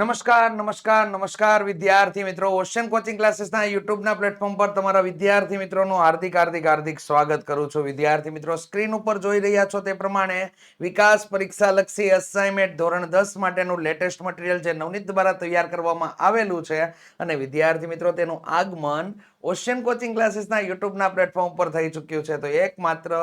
નમસ્કાર નમસ્કાર નમસ્કાર વિદ્યાર્થી મિત્રો ઓશિયન કોચિંગ ક્લાસીસના યુટ્યુબના પ્લેટફોર્મ પર તમારા વિદ્યાર્થી મિત્રોનું હાર્દિક સ્વાગત કરું છું। વિદ્યાર્થી મિત્રો સ્ક્રીન ઉપર જોઈ રહ્યા છો તે પ્રમાણે વિકાસ પરીક્ષા લક્ષી અસાઇનમેન્ટ ધોરણ 10 માટેનું લેટેસ્ટ મટીરીયલ જે નવનીત દ્વારા તૈયાર કરવામાં આવેલું છે અને વિદ્યાર્થી મિત્રો તેનું આગમન ઓશિયન કોચિંગ ક્લાસીસના યુટ્યુબના પ્લેટફોર્મ પર થઈ ચૂક્યું છે। તો એકમાત્ર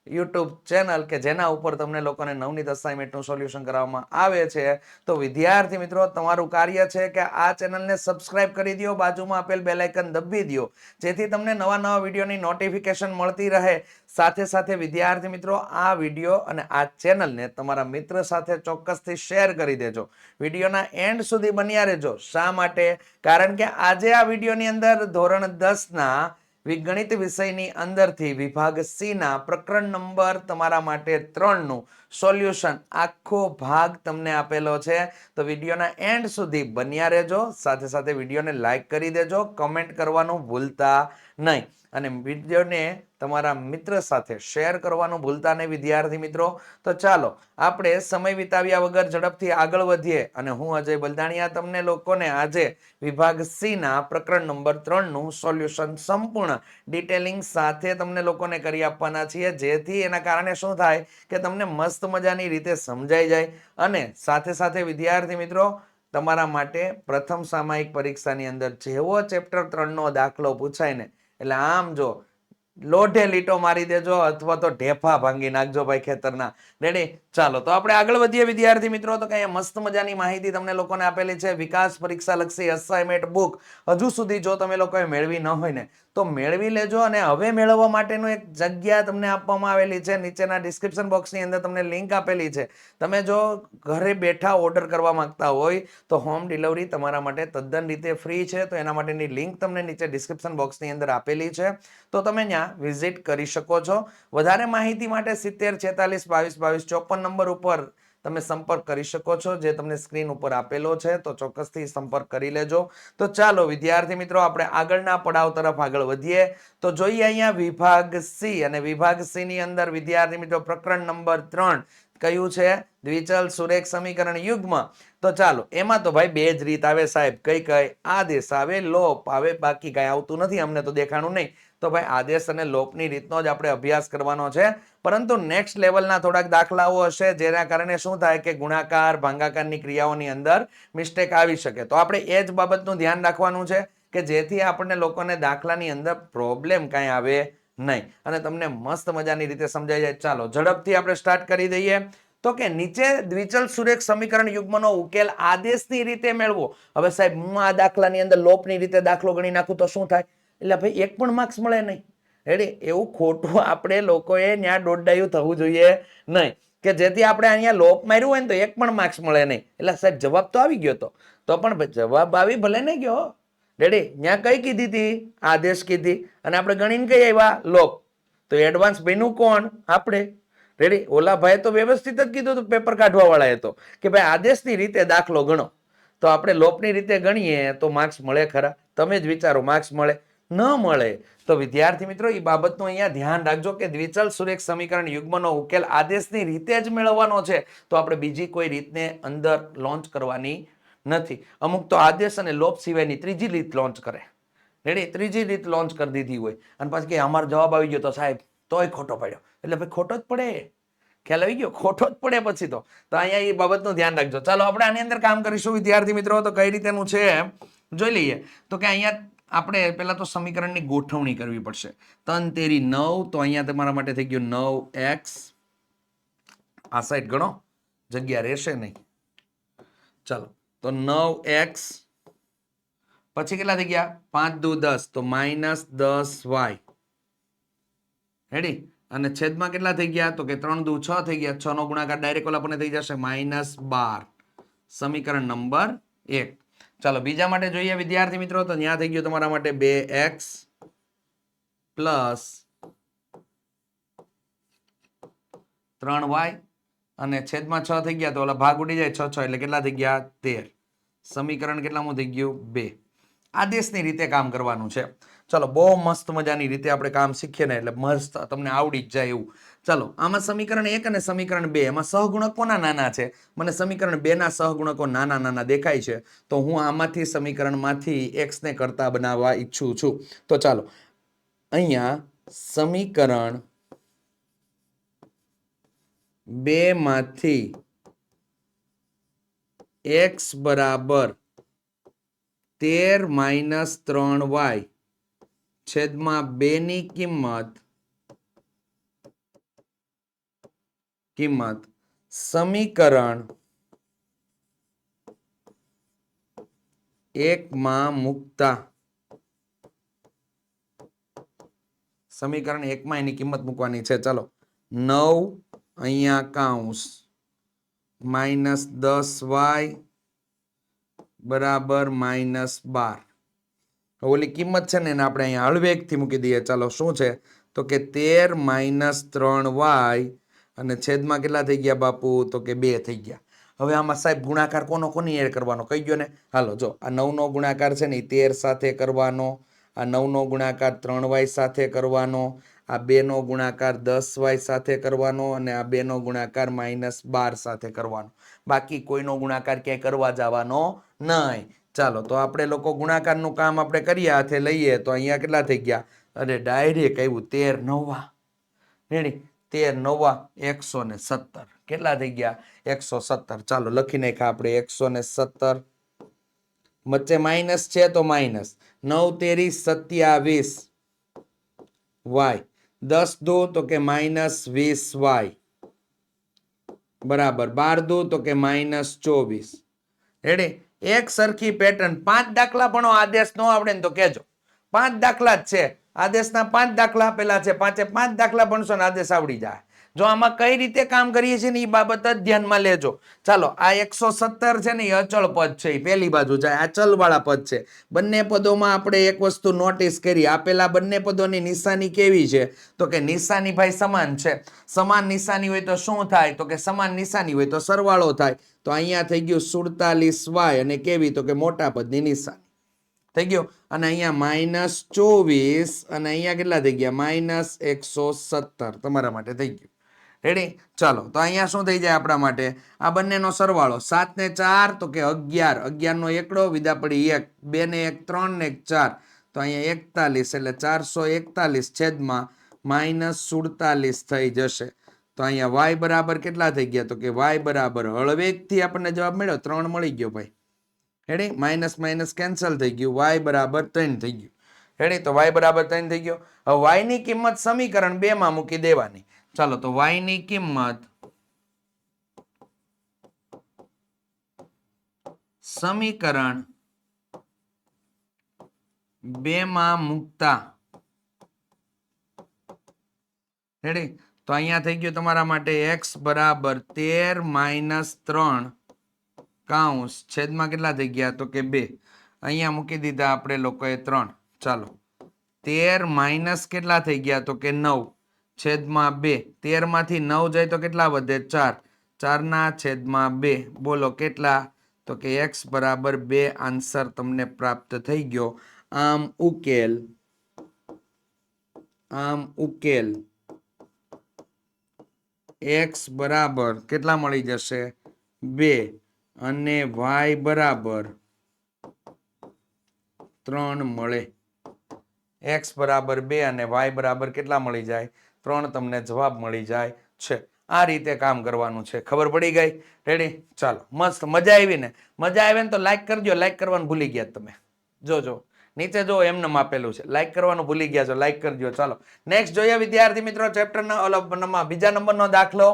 યુટ્યુબ ચેનલ કે જેના ઉપર તમને લોકોને નવનીત અસાઇનમેન્ટનું સોલ્યુશન કરવામાં આવે છે। તો વિદ્યાર્થી મિત્રો તમારું કાર્ય છે કે આ ચેનલને સબસ્ક્રાઇબ કરી દો, બાજુમાં આપેલ બેલ આઇકન દબાવી દો જેથી તમને નવા નવા વિડીયોની નોટિફિકેશન મળતી રહે। સાથે સાથે વિદ્યાર્થી મિત્રો આ વિડીયો અને આ ચેનલને તમારા મિત્ર સાથે ચોક્કસથી શેર કરી દેજો। વિડીયોના એન્ડ સુધી બન્યા રહેજો। શા માટે? કારણ કે આજે આ વિડીયોની અંદર ધોરણ 10 ના ગણિત વિષયની અંદરથી વિભાગ સી ના પ્રકરણ નંબર તમારા માટે 3 નું સોલ્યુશન આખો ભાગ તમને આપેલો છે। તો વિડીયોના એન્ડ સુધી બન્યા રહેજો। સાથે સાથે વિડીયોને લાઈક કરી દેજો, કમેન્ટ કરવાનું ભૂલતા નહીં અને વિડીયોને તમારા મિત્ર સાથે શેર કરવાનું ભૂલતા નહીં વિદ્યાર્થી મિત્રો। તો ચાલો આપણે સમય વિતાવ્યા વગર ઝડપથી આગળ વધીએ અને હું અજય બલદાણિયા તમને લોકોને આજે વિભાગ સી ના પ્રકરણ નંબર 3 નું સોલ્યુશન સંપૂર્ણ ડિટેલિંગ સાથે તમને લોકોને કરી આપવાના છીએ જેથી એના કારણે શું થાય કે તમને મસ્ત મજાની રીતે સમજાઈ જાય અને સાથે સાથે વિદ્યાર્થી મિત્રો તમારા માટે પ્રથમ સામાયિક પરીક્ષાની અંદર જેવો ચેપ્ટર 3 નો દાખલો પૂછાય ને એટલે આમ જો લોઢે લીટો મારી દેજો અથવા તો ઢેફા ભાંગી નાખજો ભાઈ ખેતરના। રેડી? ચાલો તો આપણે આગળ વધીએ વિદ્યાર્થી મિત્રો। તો કઈ મસ્ત મજાની માહિતી તમને લોકોને આપેલી છે વિકાસ પરીક્ષા લક્ષી અસાઇનમેન્ટ બુક હજુ સુધી જો તમે લોકોએ મેળવી ન હોય ને તો મેળવી લેજો અને હવે મેળવવા માટેનું એક જગ્યા તમને આપવામાં આવેલી છે નીચેના ડિસ્ક્રિપ્શન બોક્સની અંદર તમને લિંક આપેલી છે। તમે જો ઘરે બેઠા ઓર્ડર કરવા માંગતા હોય તો હોમ ડિલિવરી તમારા માટે તદ્દન રીતે ફ્રી છે। તો એના માટેની લિંક તમને નીચે ડિસ્ક્રિપ્શન બોક્સની અંદર આપેલી છે, તો તમે ત્યાં વિઝિટ કરી શકો છો। વધારે માહિતી માટે 70 46 22 22 54 નંબર ઉપર તમે સંપર્ક કરી શકો છો જે તમને સ્ક્રીન ઉપર આપેલો છે, તો ચોક્કસથી સંપર્ક કરી લેજો। તો ચાલો વિદ્યાર્થી મિત્રો આપણે આગળના પડાવ તરફ આગળ વધીએ। તો જોઈએ અહીંયા વિભાગ સી અને વિભાગ સી ની અંદર વિદ્યાર્થી મિત્રો પ્રકરણ નંબર 3 કયું છે? દ્વિચલ સુરેખ સમીકરણ યુગ્મ। તો ચાલો એમાં તો ભાઈ બે જ રીત આવે સાહેબ, કઈ કઈ? આદેશ આવે, લોપ આવે, બાકી કઈ આવતું નથી, અમને તો દેખાણું નહીં। તો ભાઈ આદેશ અને લોપની રીતનો જ આપણે અભ્યાસ કરવાનો છે, પરંતુ નેક્સ્ટ લેવલના થોડાક દાખલાઓ હશે જેના કારણે શું થાય કે ગુણાકાર ભાગાકારની ક્રિયાઓની અંદર મિસ્ટેક આવી શકે। તો આપણે એ જ બાબતનું ધ્યાન રાખવાનું છે કે જેથી આપણને લોકોને દાખલાની અંદર પ્રોબ્લેમ કાંઈ આવે નહીં અને તમને મસ્ત મજાની રીતે સમજાઈ જાય। ચાલો ઝડપથી આપણે સ્ટાર્ટ કરી દઈએ। તો કે નીચે દ્વિચલ સુરેખ સમીકરણ યુગ્મનો ઉકેલ આદેશની રીતે મેળવો। હવે સાહેબ હું આ દાખલાની અંદર લોપની રીતે દાખલો ગણી નાખું તો શું થાય? એટલે ભાઈ એક પણ માર્ક્સ મળે નહીં। રેડી? એવું ખોટું આપણે લોકોએ ત્યાં દોડાયું થવું જોઈએ નહીં કે જેથી આપણે અહીંયા લોપ માર્યું હોય ને તો એક પણ માર્ક્સ મળે નહીં। એટલે સાહેબ જવાબ તો આવી ગયો તો પણ જવાબ આવી ભલે નહીં ગયો। રેડી? ત્યાં કઈ કીધી હતી? આદેશ કીધી અને આપણે ગણીને કઈ આવ્યા? લોપ। તો એડવાન્સ બન્યું કોણ? આપણે। રેડી? ઓલા ભાઈ તો વ્યવસ્થિત જ કીધું હતું પેપર કાઢવા વાળાએ તો કે ભાઈ આદેશની રીતે દાખલો ગણો, તો આપણે લોપની રીતે ગણીએ તો માર્ક્સ મળે ખરા? તમે જ વિચારો, માર્ક્સ મળે? ન મળે। તો વિદ્યાર્થી મિત્રો એ બાબતનું અહીંયા ધ્યાન રાખજો કે દ્વિચલ સુરેખ સમીકરણ યુગ્મનો ઉકેલ આદેશની રીતે જ મેળવવાનો છે, તો આપણે બીજી કોઈ રીતને અંદર લોન્ચ કરવાની નથી। અમુક તો આદેશ અને લોપ સિવાયની ત્રીજી રીત લોન્ચ કરે। રેડી? ત્રીજી રીત લોન્ચ કરી દીધી હોય અને પછી કે અમારો જવાબ આવી ગયો તો સાહેબ તોય ખોટો પડ્યો, એટલે ભાઈ ખોટો જ પડે। ખ્યાલ આવી ગયો? ખોટો જ પડે પછી તો અહીંયા એ બાબતનું ધ્યાન રાખજો। ચાલો આપણે આની અંદર કામ કરીશું વિદ્યાર્થી મિત્રો। તો કઈ રીતેનું છે જોઈ લઈએ। તો કે અહીંયા આપણે પહેલા તો સમીકરણની ગોઠવણી કરવી પડશે। 3 તેરી 9, તો અહીંયા તમારા માટે થઈ ગયું 9x, આ સાઈડ ગણો, જગ્યા રહેશે નહીં। ચાલો તો 9x પછી કેટલા થઈ ગયા? 5 દુ 10, તો -10y। રેડી? અને છેદમાં કેટલા થઈ ગયા? તો કે 3 દુ 6 થઈ ગયા, 6 નો ગુણાકાર ડાયરેક્ટ ઓલા આપણને થઈ જશે -12, સમીકરણ નંબર 1। ચાલો બીજા માટે જોઈએ વિદ્યાર્થી મિત્રો। તો ત્યાં થઈ ગયું તમારા માટે 2x પ્લસ 3y અને છેદમાં 6 થઈ ગયા, તો ઓલા ભાગ ઉડી જાય 6 6 એટલે કેટલા થઈ ગયા? 13। સમીકરણ કેટલામું થઈ ગયું? 2। આદેશની રીતે કામ કરવાનું છે। ચલો બહુ મસ્ત મજાની રીતે આપણે કામ શીખીએ ને એટલે મસ્ત તમને આવડી જ જાય એવું. ચાલો આમાં સમીકરણ 1 અને સમીકરણ 2 એમાં સહગુણક કોના નાના છે? મને સમીકરણ 2 ના સહગુણકો નાના નાના દેખાય છે, તો હું આમાંથી સમીકરણમાંથી x ને કરતા બનાવવા ઈચ્છું છું. તો ચાલો અહીંયા સમીકરણ 2 માંથી x બરાબર 13 - 3y છેદમાં 2 ની કિંમત સમીકરણ 1 માં મૂકતા સમીકરણ 1 માં એની કિંમત મૂકવાની છે. ચાલો 9 અહીંયા કૌંસ -10y બરાબર -12. ઓલી કિંમત છે ને એને આપણે અહીંયા હળવેકથી મૂકી દઈએ. ચાલો શું છે તો કે 13 - 3y અને છેદમાં કેટલા થઈ ગયા બાપુ? તો કે 2 થઈ ગયા. હવે આમાં સાહેબ ગુણાકાર કોની એડ કરવાનો કહી ગયો ને. હાલો જો આ 9 નો ગુણાકાર છે ને 13 સાથે કરવાનો, આ 9 નો ગુણાકાર 3y સાથે કરવાનો, આ 2 નો ગુણાકાર 10y સાથે કરવાનો અને આ 2 નો ગુણાકાર -12 સાથે કરવાનો. બાકી કોઈનો ગુણાકાર ક્યાંય કરવા જવાનો નહીં. ચાલો તો આપણે લોકો ગુણાકારનું કામ આપણે કરીએ, હાથે લઈએ તો અહીંયા કેટલા થઈ ગયા? અરે ડાયરેક્ટ આવ્યું 13 9 રેડી 13 9 117. કેટલા થઈ ગયા? 117. ચાલો લખી નાખ્યા આપણે 117. વચ્ચે માઇનસ છે તો માઇનસ 9 તેરી 27 y 10 દો તો કે -20y બરાબર 12 દો તો કે -24. રેડી એક સરખી પેટર્ન. 5 દાખલા ભણો. આદેશ નો આવડે ને તો કહેજો. 5 દાખલા જ છે. આદેશના 5 દાખલા આપેલા છે. 5 દાખલા ભણશો ને આદેશ આવડી જાય. જો આમાં કઈ રીતે કામ કરીએ છીએ ને એ બાબત જ ધ્યાનમાં લેજો. ચાલો આ 117 છે ને એ અચળ પદ છે, એ પેલી બાજુ જાય. આ ચલ વાળા પદ છે. બંને પદોમાં આપણે એક વસ્તુ નોટિસ કરી, આપેલા બંને પદોની નિશાની કેવી છે? તો કે નિશાની ભાઈ સમાન છે. સમાન નિશાની હોય તો શું થાય? તો કે સમાન નિશાની હોય તો સરવાળો થાય. તો અહીંયા થઈ ગયું 47y અને કેવી? તો કે મોટા પદની નિશાની થઈ ગયો. અને અહીંયા -24 અને અહીંયા કેટલા થઈ ગયા? -117 તમારા માટે થઈ ગયું. રેડી ચાલો તો અહીંયા શું થઈ જાય આપણા માટે? આ બંનેનો સરવાળો 7 ને 4 તો કે 11, 11 નો એકડો વિદા પડી 1, 2 ને 1 3 ને 1 4 તો અહીંયા 41 એટલે 441 છેદમાં -47 થઈ જશે. તો અહીંયા y બરાબર કેટલા થઈ ગયા? તો કે y બરાબર હળવેકથી આપણને જવાબ મળ્યો 3 મળી ગયો ભાઈ. રેડી માઇનસ માઇનસ કેન્સલ થઈ ગયું, y બરાબર 3 થઈ ગયું. રેડી તો y બરાબર 3 થઈ ગયો. હવે y ની કિંમત સમીકરણ 2 માં મૂકી દેવાની. ચાલો તો y ની કિંમત સમીકરણ 2 માં મૂકતા રેડી તો અહીંયા થઈ ગયું તમારા માટે x બરાબર 13 - 3 કૌંસ છેદમાં કેટલા થઈ ગયા? તો કે 2. અહીંયા મૂકી દીધા આપણે લોકોએ 3. ચાલો 13 માઇનસ કેટલા થઈ ગયા? તો કે 9 છેદમાં 2. 13 માંથી 9 જાય તો કેટલા વધે? 4. 4 ના છેદમાં 2. બોલો કેટલા? તો કે x બરાબર 2 આન્સર તમને પ્રાપ્ત થઈ ગયો. આમ ઉકેલ x બરાબર કેટલા મળી જશે? 2 અને y બરાબર 3 મળે. x બરાબર 2 અને y બરાબર કેટલા મળી જાય? 3 તમને જવાબ મળી જાય છે. આ રીતે કામ કરવાનું છે. ખબર પડી ગઈ? રેડી ચાલો મસ્ત. મજા આવી ને? મજા આવે ને તો લાઈક કરજો. લાઈક કરવાનું ભૂલી ગયા તમે. જોજો નીચે જો એમને આપેલું છે, લાઈક કરવાનું ભૂલી ગયા છો, લાઈક કરજો. ચાલો નેક્સ્ટ જોઈએ વિદ્યાર્થી મિત્રો ચેપ્ટરના બીજા નંબરનો દાખલો.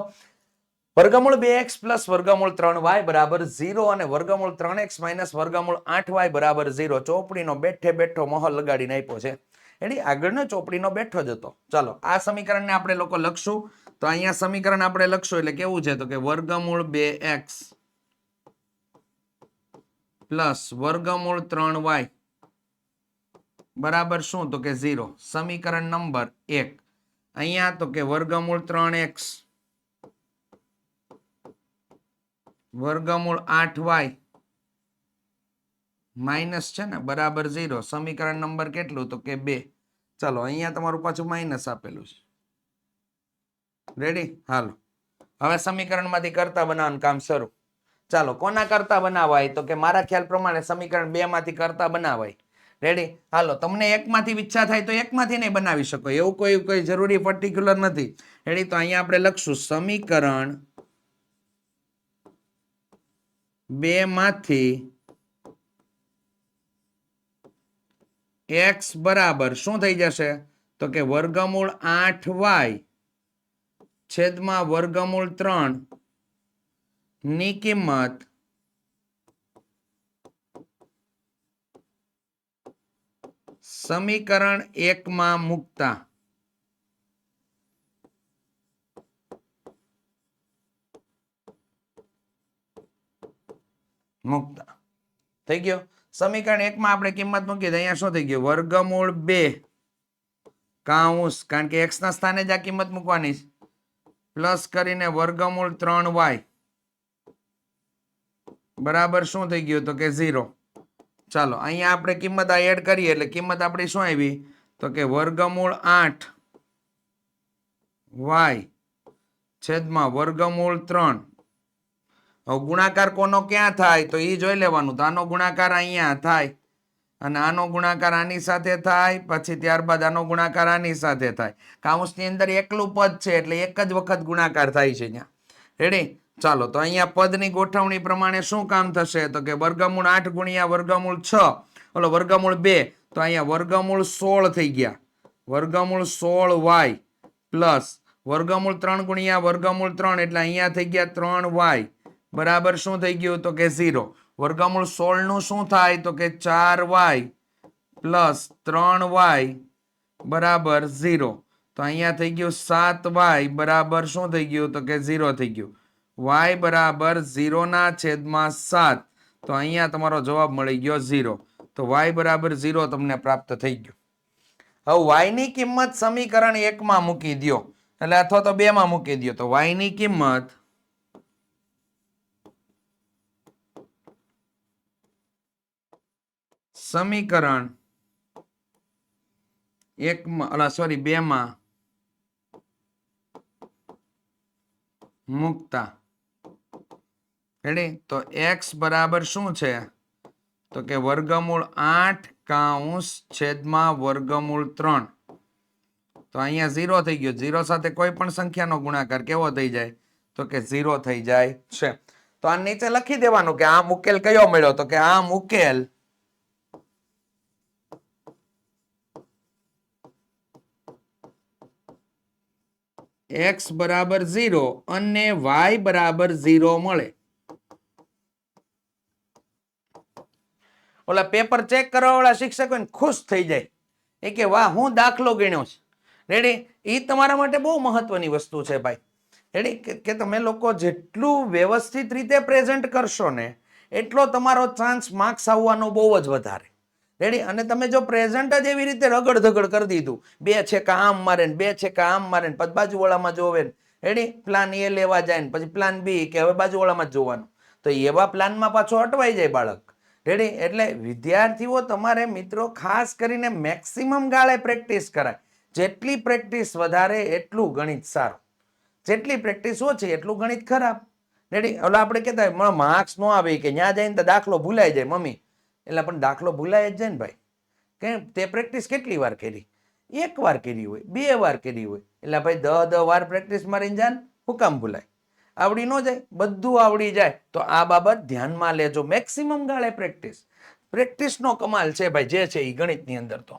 વર્ગમૂળ 2x પ્લસ વર્ગમૂળ 3y બરાબર 0 અને વર્ગમૂળ 3x માઇનસ વર્ગમૂળ 8y બરાબર 0. ચોપડીનો બેઠે બેઠો મોહર લગાડીને આપ્યો છે. એની આગળનો ચોપડીનો બેઠો જ હતો. ચાલો આ સમીકરણને આપણે લોકો લખશું. તો અહીંયા સમીકરણ આપણે લખશું એટલે કેવું છે? તો કે વર્ગમૂળ 2x પ્લસ વર્ગમૂળ 3y બરાબર શું? તો કે 0. સમીકરણ નંબર 1. અહીંયા તો કે વર્ગમૂળ 3x વર્ગમૂળ 8y માઇનસ છે ને બરાબર 0. સમીકરણ નંબર કેટલું તો કે 2. ચાલો અહીંયા તમારું પાછું માઇનસ આપેલું છે. રેડી? હાલો હવે સમીકરણમાંથી કરતા બનાવવાનું કામ શરૂ. ચાલો કોના કરતા બનાવાય તો કે મારા ખ્યાલ પ્રમાણે સમીકરણ 2 માંથી કરતા બનાવાય. રેડી? હાલો તમને એકમાંથી ઈચ્છા થાય તો એકમાંથી નહીં બનાવી શકો, એવું કોઈ જરૂરી પર્ટિક્યુલર નથી. રેડી? તો અહીંયા આપણે લખશું સમીકરણ 2 માંથી x બરાબર શું થઈ જશે તો કે વર્ગમૂળ 8y છેદમાં વર્ગમૂળ 3 ની કિંમત સમીકરણ 1 માં મૂકતા થઈ ગયો. સમીકરણ 1 માં આપણે કિંમત મૂકી અહીંયા શું થઈ ગયું વર્ગમૂળ 2 કૌંસ કારણ કે x ના સ્થાને જ આ કિંમત મૂકવાની છે પ્લસ કરીને વર્ગમૂળ 3y બરાબર શું થઈ ગયું તો કે 0. ચાલો અહીંયા આપણે કિંમત આ એડ કરીએ એટલે કિંમત આપણી શું આવી તો કે વર્ગમૂળ 8y છેદમાં વર્ગમૂળ 3. હવે ગુણાકાર કોનો ક્યાં થાય તો એ જોઈ લેવાનું. તો આનો ગુણાકાર અહીંયા થાય અને આનો ગુણાકાર આની સાથે થાય, પછી ત્યારબાદ આનો ગુણાકાર આની સાથે થાય. કૌંસની અંદર એકલું પદ છે એટલે એક જ વખત ગુણાકાર થાય છે અહીંયા. રેડી? ચાલો તો અહીંયા પદની ગોઠવણી પ્રમાણે શું કામ થશે તો કે વર્ગમૂળ 8 ગુણ્યા વર્ગમૂળ 6 ઓલો વર્ગમૂળ 2 તો અહીંયા વર્ગમૂળ 16 થઈ ગયા. વર્ગમૂળ 16y પ્લસ વર્ગમૂળ 3 ગુણ્યા વર્ગમૂળ 3 એટલે અહીંયા થઈ ગયા 3y બરાબર શું થઈ ગયું તો કે 0. વર્ગમૂળ 16 નું શું થાય તો કે 4y પ્લસ 3y બરાબર 0. તો અહીંયા થઈ ગયું 7y બરાબર શું થઈ ગયું તો કે 0 થઈ ગયું. y બરાબર 0 ના છેદમાં 7. તો અહીંયા તમારો જવાબ મળી ગયો 0. તો y બરાબર 0 તમને પ્રાપ્ત થઈ ગયું. હવે y ની કિંમત સમીકરણ 1 માં મૂકી દો એટલે અથવા તો 2 માં મૂકી દો. તો y ની કિંમત સમીકરણ 2 માં મૂકતા રેડી? તો x બરાબર શું છે તો કે વર્ગમૂળ 8 કૌંસ છેદમાં વર્ગમૂળ 3. તો અહીંયા 0 થઈ ગયો. 0 સાથે કોઈ પણ સંખ્યાનો ગુણાકાર કેવો થઈ જાય તો કે 0 થઈ જાય છે. તો આ નીચે લખી દેવાનું કે આ ઉકેલ કયો મળ્યો તો કે આ ઉકેલ x બરાબર 0 અને y બરાબર 0 મળે. ઓલા પેપર ચેક કરવા વાળા શિક્ષકો ખુશ થઈ જાય એ કે વાહ હું દાખલો ગણ્યો છે. રેડી? એ તમારા માટે બહુ મહત્વની વસ્તુ છે ભાઈ. રેડી? કે તમે લોકો જેટલું વ્યવસ્થિત રીતે પ્રેઝન્ટ કરશો ને એટલો તમારો ચાન્સ માર્ક્સ આવવાનો બહુ જ વધારે. રેડી? અને તમે જો પ્રેઝન્ટ જ એવી રીતે રગડ ધગડ કરી દીધું 2 છેકા આમ મારે ને 2 છેકા આમ મારે ને પછી બાજુવાળામાં જોવે ને રેડી પ્લાન એ લેવા જાય ને પછી પ્લાન બી કે હવે બાજુવાળામાં જ જોવાનું તો એવા પ્લાનમાં પાછો અટવાઈ જાય બાળક. રેડી? એટલે વિદ્યાર્થીઓ તમારે મિત્રો ખાસ કરીને મેક્સિમમ ગાળે પ્રેક્ટિસ કરાય. જેટલી પ્રેક્ટિસ વધારે એટલું ગણિત સારું, જેટલી પ્રેક્ટિસ ઓછી એટલું ગણિત ખરાબ. રેડી? એટલે આપણે કહેતા માર્ક્સ ન આવે કે ત્યાં જઈને તો દાખલો ભૂલાઈ જાય મમ્મી એટલે પણ દાખલો ભૂલાય જ જાય ને ભાઈ. કે તે પ્રેક્ટિસ કેટલી વાર કરી? 1 વાર કરી હોય, 2 વાર કરી હોય એટલે ભાઈ 10 વાર પ્રેક્ટિસ મારીને જાન હું કામ ભૂલાય? આવડી ન જાય? બધું આવડી જાય. તો આ બાબત ધ્યાનમાં લેજો. મેક્સિમમ ગાળે પ્રેક્ટિસનો કમાલ છે ભાઈ જે છે એ ગણિતની અંદર. તો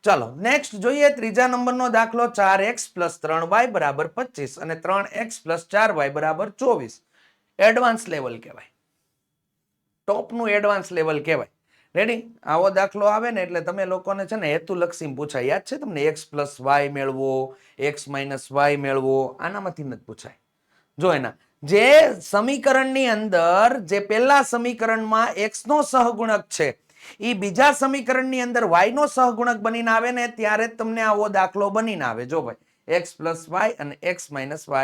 ચાલો નેક્સ્ટ જોઈએ ત્રીજા નંબરનો દાખલો 4x + 3y બરાબર 25 અને 3x + 4y બરાબર 24. એડવાન્સ લેવલ કહેવાય, ટોપનું એડવાન્સ લેવલ કહેવાય. રેડી? આવો દાખલો આવે ને એટલે તમે લોકોને છે ને હેતુલક્ષી પૂછાય. યાદ છે તમને x + y મેળવો, x - y મેળવો, આનામાંથી નથી પૂછાય. જો એના જે સમીકરણની અંદર જે પહેલા સમીકરણમાં x નો સહગુણક છે એ બીજા સમીકરણની અંદર y નો સહગુણક બનીને આવે ને ત્યારે જ તમને આવો દાખલો બનીને આવે. જો ભાઈ x + y અને x -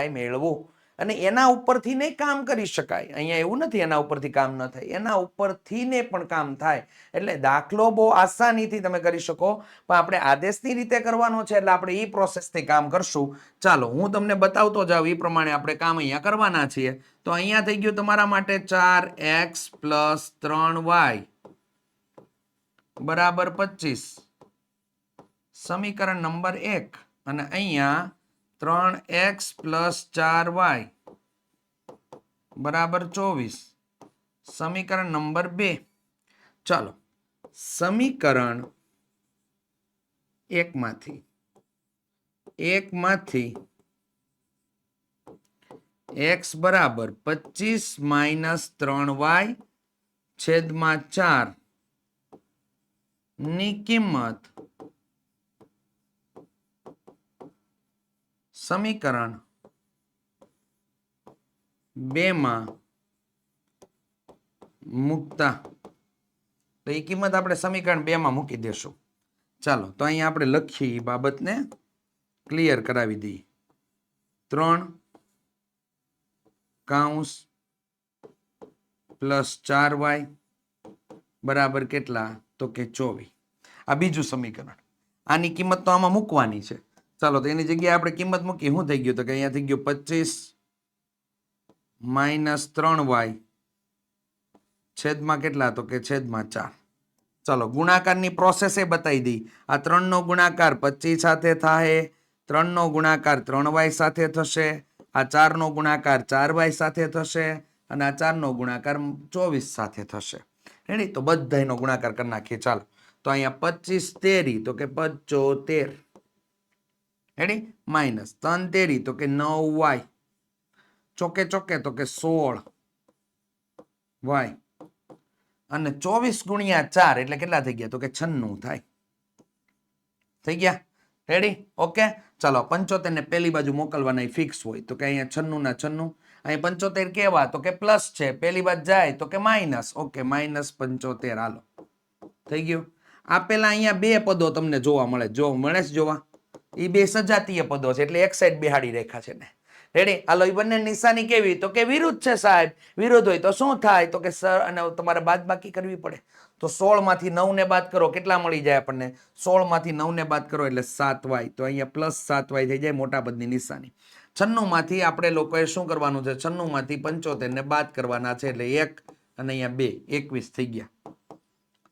y મેળવવું અને એના ઉપરથી ને કામ કરી શકાય. અહીંયા એવું નથી એના ઉપરથી કામ ન થાય, એના ઉપરથી ને પણ કામ થાય. એટલે દાખલો બહુ આસાનીથી તમે કરી શકો, પણ આપણે આદેશની રીતે કરવાનો છે એટલે આપણે એ પ્રોસેસથી કામ કરશું. ચાલો હું તમને બતાવતો જાઉં એ પ્રમાણે આપણે કામ અહીંયા કરવાના છીએ. તો અહીંયા થઈ ગયું તમારા માટે 4x + 3y બરાબર 25 સમીકરણ નંબર 1 અને અહીંયા 3x + 4y બરાબર 24 સમીકરણ નંબર 2. ચાલો સમીકરણ એકમાંથી x બરાબર 25 - 3y છેદમાં 4 ની કિંમત સમીકરણ 2 માં મૂકતા, તો એ કિંમત આપણે સમીકરણ 2 માં મૂકી દેશું. ચાલો તો અહીંયા આપણે લખી બાબતને ક્લિયર કરાવી દઈએ. 3 કૌંસ + 4y બરાબર કેટલા? તો કે 24. આ બીજું સમીકરણ. આની કિંમત તો આમાં મૂકવાની છે. ચાલો તો એની જગ્યાએ આપણે કિંમત મૂકી. શું થઈ ગયું? તો કે અહીંયા થઈ ગયું 25 - 3y છેદમાં કેટલા? તો કે છેદમાં 4. ચાલો ગુણાકારની પ્રોસેસ એ બતાવી દી. આ 3 નો ગુણાકાર 25 સાથે થાય, 3 નો ગુણાકાર 3y સાથે થશે, આ 4 નો ગુણાકાર 4y સાથે થશે અને આ 4 નો ગુણાકાર 24 સાથે થશે. રેડી? તો બધાનો ગુણાકાર કરી નાખીએ. ચાલો તો અહીંયા 25 તેરી તો કે 75. રેડી? માઇનસ 3 તેરી તો કે 9y, ચોકે ચોકે તો કે 16y અને 24 ગુણ્યા 4 એટલે કેટલા થઈ ગયા? તો કે 96 થાય. થઈ ગયા? રેડી? ઓકે. ચાલો 75 ને પેલી બાજુ મોકલવાના ફિક્સ હોય તો કે અહીંયા 96 ના 96. અહીં 75 કેવા? તો કે પ્લસ છે, પેલી બાજુ જાય તો કે માઇનસ. ઓકે, -75. હાલો થઈ ગયું. આપેલા અહીંયા બે પદો તમને જોવા મળે. મળે છે જોવા? એ બે સજાતીય પદો છે એટલે એક સાઈડ બેહાડી રેખા છે ને. રેડી? હાલો, એ બંને નિશાની કેવી? તો કે વિરુદ્ધ છે સાહેબ. વિરુદ્ધ હોય તો શું થાય? તો કે સર અને તમારે બાદબાકી કરવી પડે. તો 16 માંથી 9 ને બાદ કરો, કેટલા મળી જાય આપણને? 16 માંથી 9 ને બાદ કરો એટલે 7y. તો અહીંયા +7y થઈ જાય, મોટા પદની નિશાની. 96 માંથી આપણે લોકોએ શું કરવાનું છે? 96 માંથી 75 ને બાદ કરવાના છે એટલે 1 અને અહીંયા 2, 21 થઈ ગયા.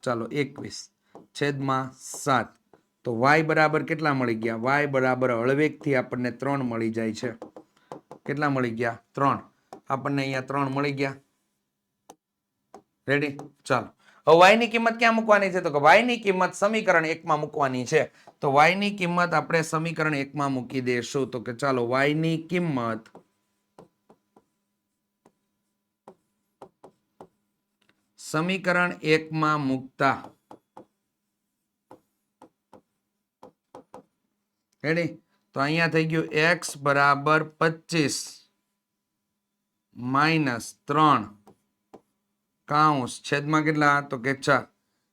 ચાલો 21 છેદમાં 7. તો y બરાબર કેટલા મળી ગયા? y બરાબર હળવેકથી આપણને 3 મળી જાય છે. કેટલા મળી ગયા? 3. આપણને અહીંયા 3 મળી ગયા. રેડી? ચાલો હવે y ની કિંમત ક્યાં મૂકવાની છે? તો કે y ની કિંમત સમીકરણ 1 માં મૂકવાની છે. તો y ની કિંમત આપણે સમીકરણ 1 માં મૂકી દેશું. તો કે ચાલો y ની કિંમત સમીકરણ 1 માં મૂકતા, રેડી? તો અહીંયા થઈ ગયું x બરાબર 25 - 3 કૌંસ છેદમાં કેટલા? તો કે 4.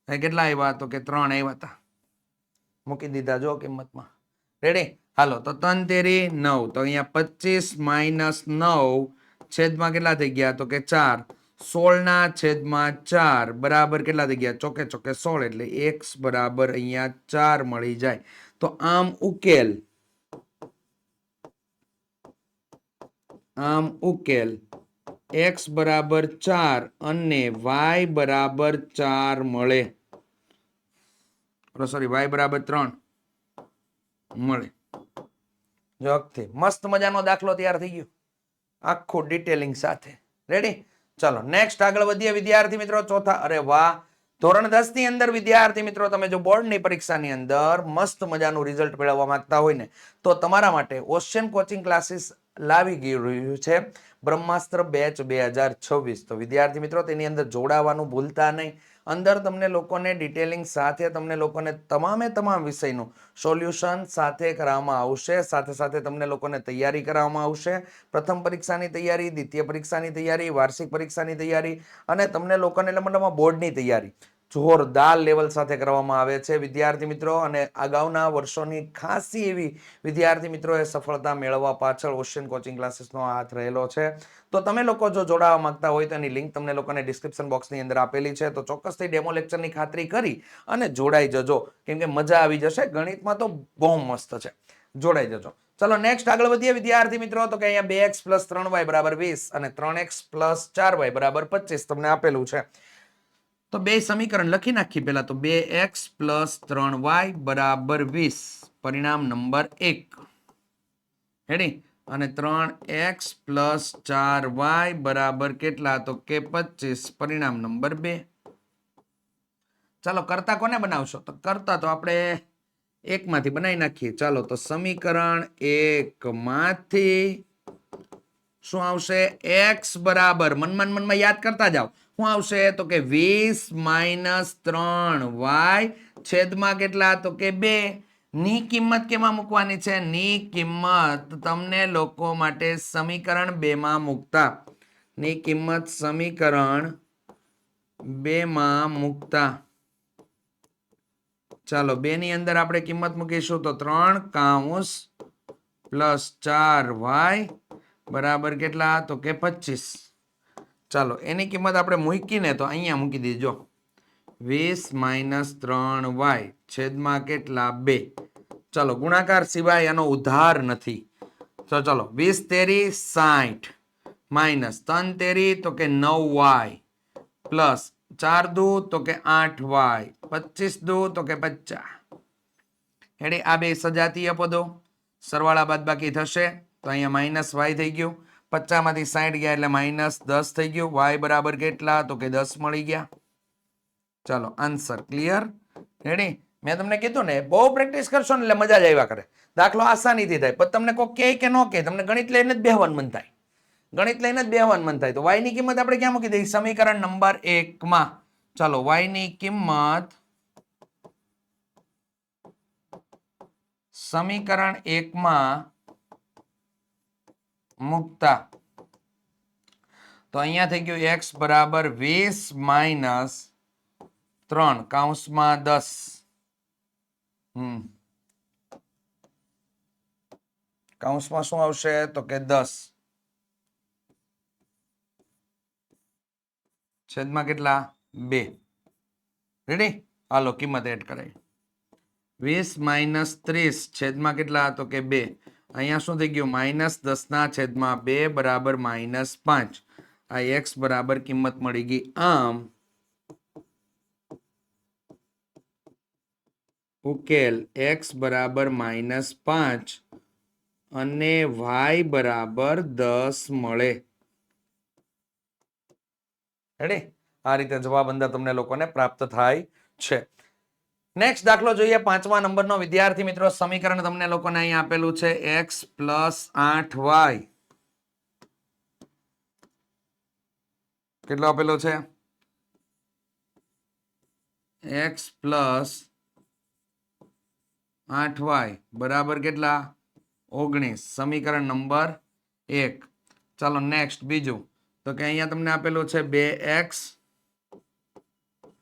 અહીં કેટલા આવ્યા? તો કે 3 આવ્યા હતા. મૂકી દીધા જો કિંમતમાં. રેડી? હાલો તો 3 તેરી 9. તો અહીંયા 25 - 9 છેદમાં કેટલા થઈ ગયા? તો કે 4. 16 ના છેદમાં 4 બરાબર કેટલા થઈ ગયા? ચોકે ચોકે 16 એટલે x બરાબર અહીંયા 4 મળી જાય. તો આમ ઉકેલ x બરાબર 4 અને y બરાબર 4 મળે. સોરી, y બરાબર 3 મળે. જોકથી મસ્ત મજાનો દાખલો તૈયાર થઈ ગયો, આખું ડિટેલિંગ સાથે. રેડી? ચાલો નેક્સ્ટ આગળ વધીએ વિદ્યાર્થી મિત્રો. ચોથા, અરે વાહ, ધોરણ 10 ની અંદર વિદ્યાર્થી મિત્રો તમે જો બોર્ડની પરીક્ષાની અંદર મસ્ત મજાનું રિઝલ્ટ મેળવવા માંગતા હોય ને તો તમારા માટે ઓશિયન કોચિંગ ક્લાસીસ લાવી ગયું છે બ્રહ્માસ્ત્ર બેચ 2026. તો વિદ્યાર્થી મિત્રો તેની અંદર જોડાવાનું ભૂલતા નહીં. અંદર તમને લોકોને ડિટેલિંગ સાથે તમને લોકોને તમામે તમામ વિષયનું સોલ્યુશન સાથે કરાવવામાં આવશે. સાથે સાથે તમને લોકોને તૈયારી કરાવવામાં આવશે. પ્રથમ પરીક્ષાની તૈયારી, દ્વિતીય પરીક્ષાની તૈયારી, વાર્ષિક પરીક્ષાની તૈયારી અને તમને લોકોને મતલબમાં બોર્ડની તૈયારી જોરદાર લેવલ સાથે કરવામાં આવે છે વિદ્યાર્થી મિત્રો, અને અગાઉના વર્ષોની ખાસી એવી વિદ્યાર્થી મિત્રોએ સફળતા મેળવવા પાછળ ઓશિયન કોચિંગ ક્લાસીસનો હાથ રહેલો છે. તો તમે લોકો જો જોડાવા માંગતા હોય તો એની લિંક તમને લોકોને ડિસ્ક્રિપ્શન બોક્સની અંદર આપેલી છે. તો ચોક્કસથી ડેમો લેક્ચરની ખાતરી કરી અને જોડાઈ જજો, કેમ કે મજા આવી જશે. ગણિતમાં તો બહુ મસ્ત છે, જોડાઈ જજો. ચલો નેક્સ્ટ આગળ વધીએ વિદ્યાર્થી મિત્રો. તો કે અહીંયા 2x + 3y = 20 અને 3x + 4y = 25 તમને આપેલું છે. તો બે સમીકરણ લખી નાખીએ. પહેલા તો 2x + 3y = 20, પરિણામ નંબર 1. રેડી? અને 3x + 4y બરાબર કેટલા? તો કે 25, પરિણામ નંબર 2. ચાલો કરતા કોને બનાવશો? તો કરતા તો આપણે એકમાંથી બનાવી નાખીએ. ચાલો તો સમીકરણ 1 માંથી શું આવશે? x બરાબર મનમાં યાદ કરતા જાઓ. શું આવશે? તો કે 20 - 3y છેદમાં કેટલા? તો કે 2. ની કિંમત કેમાં મૂકવાની છે? ની કિંમત તમને લોકો માટે સમીકરણ 2 માં મૂકતા. ની કિંમત સમીકરણ 2 માં મૂકતા. ચાલો 2 ની અંદર આપણે કિંમત મૂકીશું તો 3 કૌંસ + 4y બરાબર કેટલા? તો કે 25. ચાલો એની કિંમત આપણે મૂકીને તો અહીંયા મૂકી દીજો. 20 - 3y છેદમાં કેટલા? 2. ચાલો ગુણાકાર સિવાય એનો ઉધાર નથી. તો ચાલો 20 તેરી 60 - 3 તેરી તો કે 9y પ્લસ 4 દુ તો કે 8y 25 દુ તો કે 50. એટલે આ બે સજાતીય પદો સરવાળા બાદબાકી થશે તો અહીંયા -y થઈ ગયું. 50 માંથી 60 ગયા એટલે -10 થઈ ગયું. y બરાબર કેટલા? તો કે 10 મળી ગયા. ચાલો આન્સર ક્લિયર. રેડી? મેં તમને કીધું ને બહુ પ્રેક્ટિસ કરશો ને એટલે મજા જ આવ્યા કરે. દાખલો આસાનીથી થાય. પણ તમને કોઈ કહે કે ન કહે, તમને ગણિત લઈને જ બેહવાનું મન થાય. ગણિત લઈને જ બેહવાનું મન થાય. તો y ની કિંમત આપણે ક્યાં મૂકી દઈએ? સમીકરણ નંબર 1 માં. ચાલો y ની કિંમત સમીકરણ 1 માં મૂકતા. તો અહીંયા થઈ ગયું x બરાબર 20 - 3 કૌંસમાં 10. કૌંસમાં શું આવશે? તો કે 10 છેદમાં કેટલા? 2. રેડી? હાલો કિંમત એડ કરાય. 20 - 30 છેદમાં કેટલા? તો કે 2. અહીંયા શું થઈ ગયું? -10/2 બરાબર -5. આ x બરાબર કિંમત મળી ગઈ. આમ ઉકેલ x બરાબર -5 અને y બરાબર 10 મળે. રેડી? આ રીતે જવાબ અંદર તમને લોકોને પ્રાપ્ત થાય છે. નેક્સ્ટ દાખલો જોઈએ 5મા નંબરનો વિદ્યાર્થી મિત્રો. સમીકરણ તમને લોકોને અહીં આપેલું છે x + 8y. કેટલો આપેલો છે? x + 8y બરાબર કેટલા? 19. સમીકરણ નંબર 1. ચાલો નેક્સ્ટ બીજું. તો કે અહીંયા તમને આપેલું છે 2x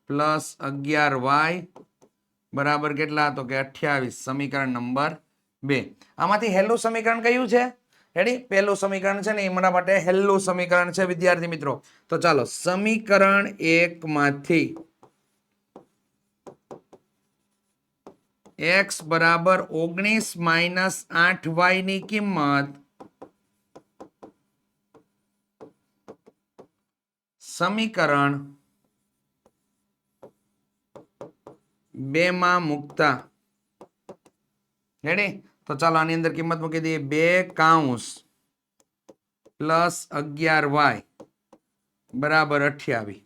+ 11y બરાબર કેટલા? તો કે 28. સમીકરણ નંબર 2. આમાંથી હેલું સમીકરણ કયું છે? રેડી? પહેલું સમીકરણ છે ને એ મારા માટે હેલું સમીકરણ છે વિદ્યાર્થી મિત્રો. તો ચાલો સમીકરણ 1 માંથી x બરાબર 19 - 8y ની કિંમત સમીકરણ 2 માં મૂકતા. રેડી? તો ચાલો આની અંદર કિંમત મૂકી દઈએ. 2 કૌંસ + 11y બરાબર 28.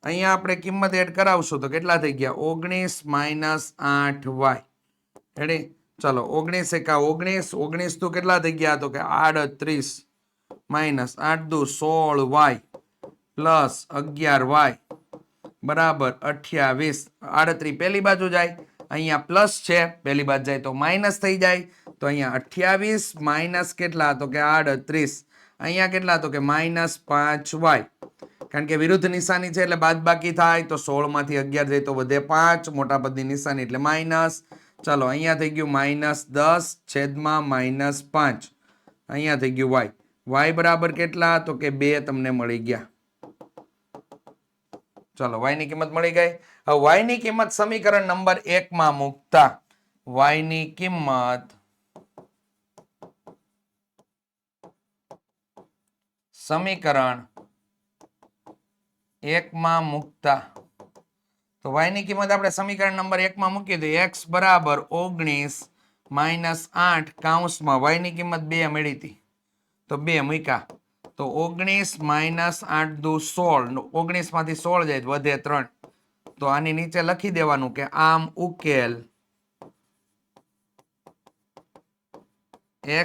અહીંયા આપણે કિંમત એડ કરાવશું તો કેટલા થઈ ગયા? 19 - 8y. રેડી? ચાલો 19 એકા 19, 19 તો કેટલા થઈ ગયા? તો કે 38 -8 દુ 16y પ્લસ 11y બરાબર 28. 38 પહેલી બાજુ જાય, અહીંયા પ્લસ છે, પહેલી બાજુ જાય તો માઇનસ થઈ જાય. તો અહીંયા 28 માઇનસ કેટલા? તો કે 38. અહીંયા કેટલા? તો કે -5y. કારણ કે વિરુદ્ધ નિશાની છે એટલે બાદબાકી થાય, તો 16 માંથી 11 જાય તો વધે 5, મોટા પદની નિશાની એટલે માઇનસ. ચાલો અહીંયા થઈ ગયું -10 છેદમાં -5, અહીંયા થઈ ગયું y. y બરાબર કેટલા? તો કે 2 તમને મળી ગયા. ચાલો y ની કિંમત મળી ગઈ. હવે y ની કિંમત સમીકરણ નંબર 1 માં મૂકતા y ની કિંમત સમીકરણ 1 માં મૂકતા તો y ની કિંમત આપણે સમીકરણ નંબર 1 માં મૂકી દઈએ. x બરાબર 19 -8 કૌંસમાં y ની કિંમત 2 મળી હતી તો 2 મૂક્યા તો 19 - 8 દુ 16, 19 માંથી 16 જાય વધે 3. તો આની નીચે લખી દેવાનું કે આમ ઉકેલ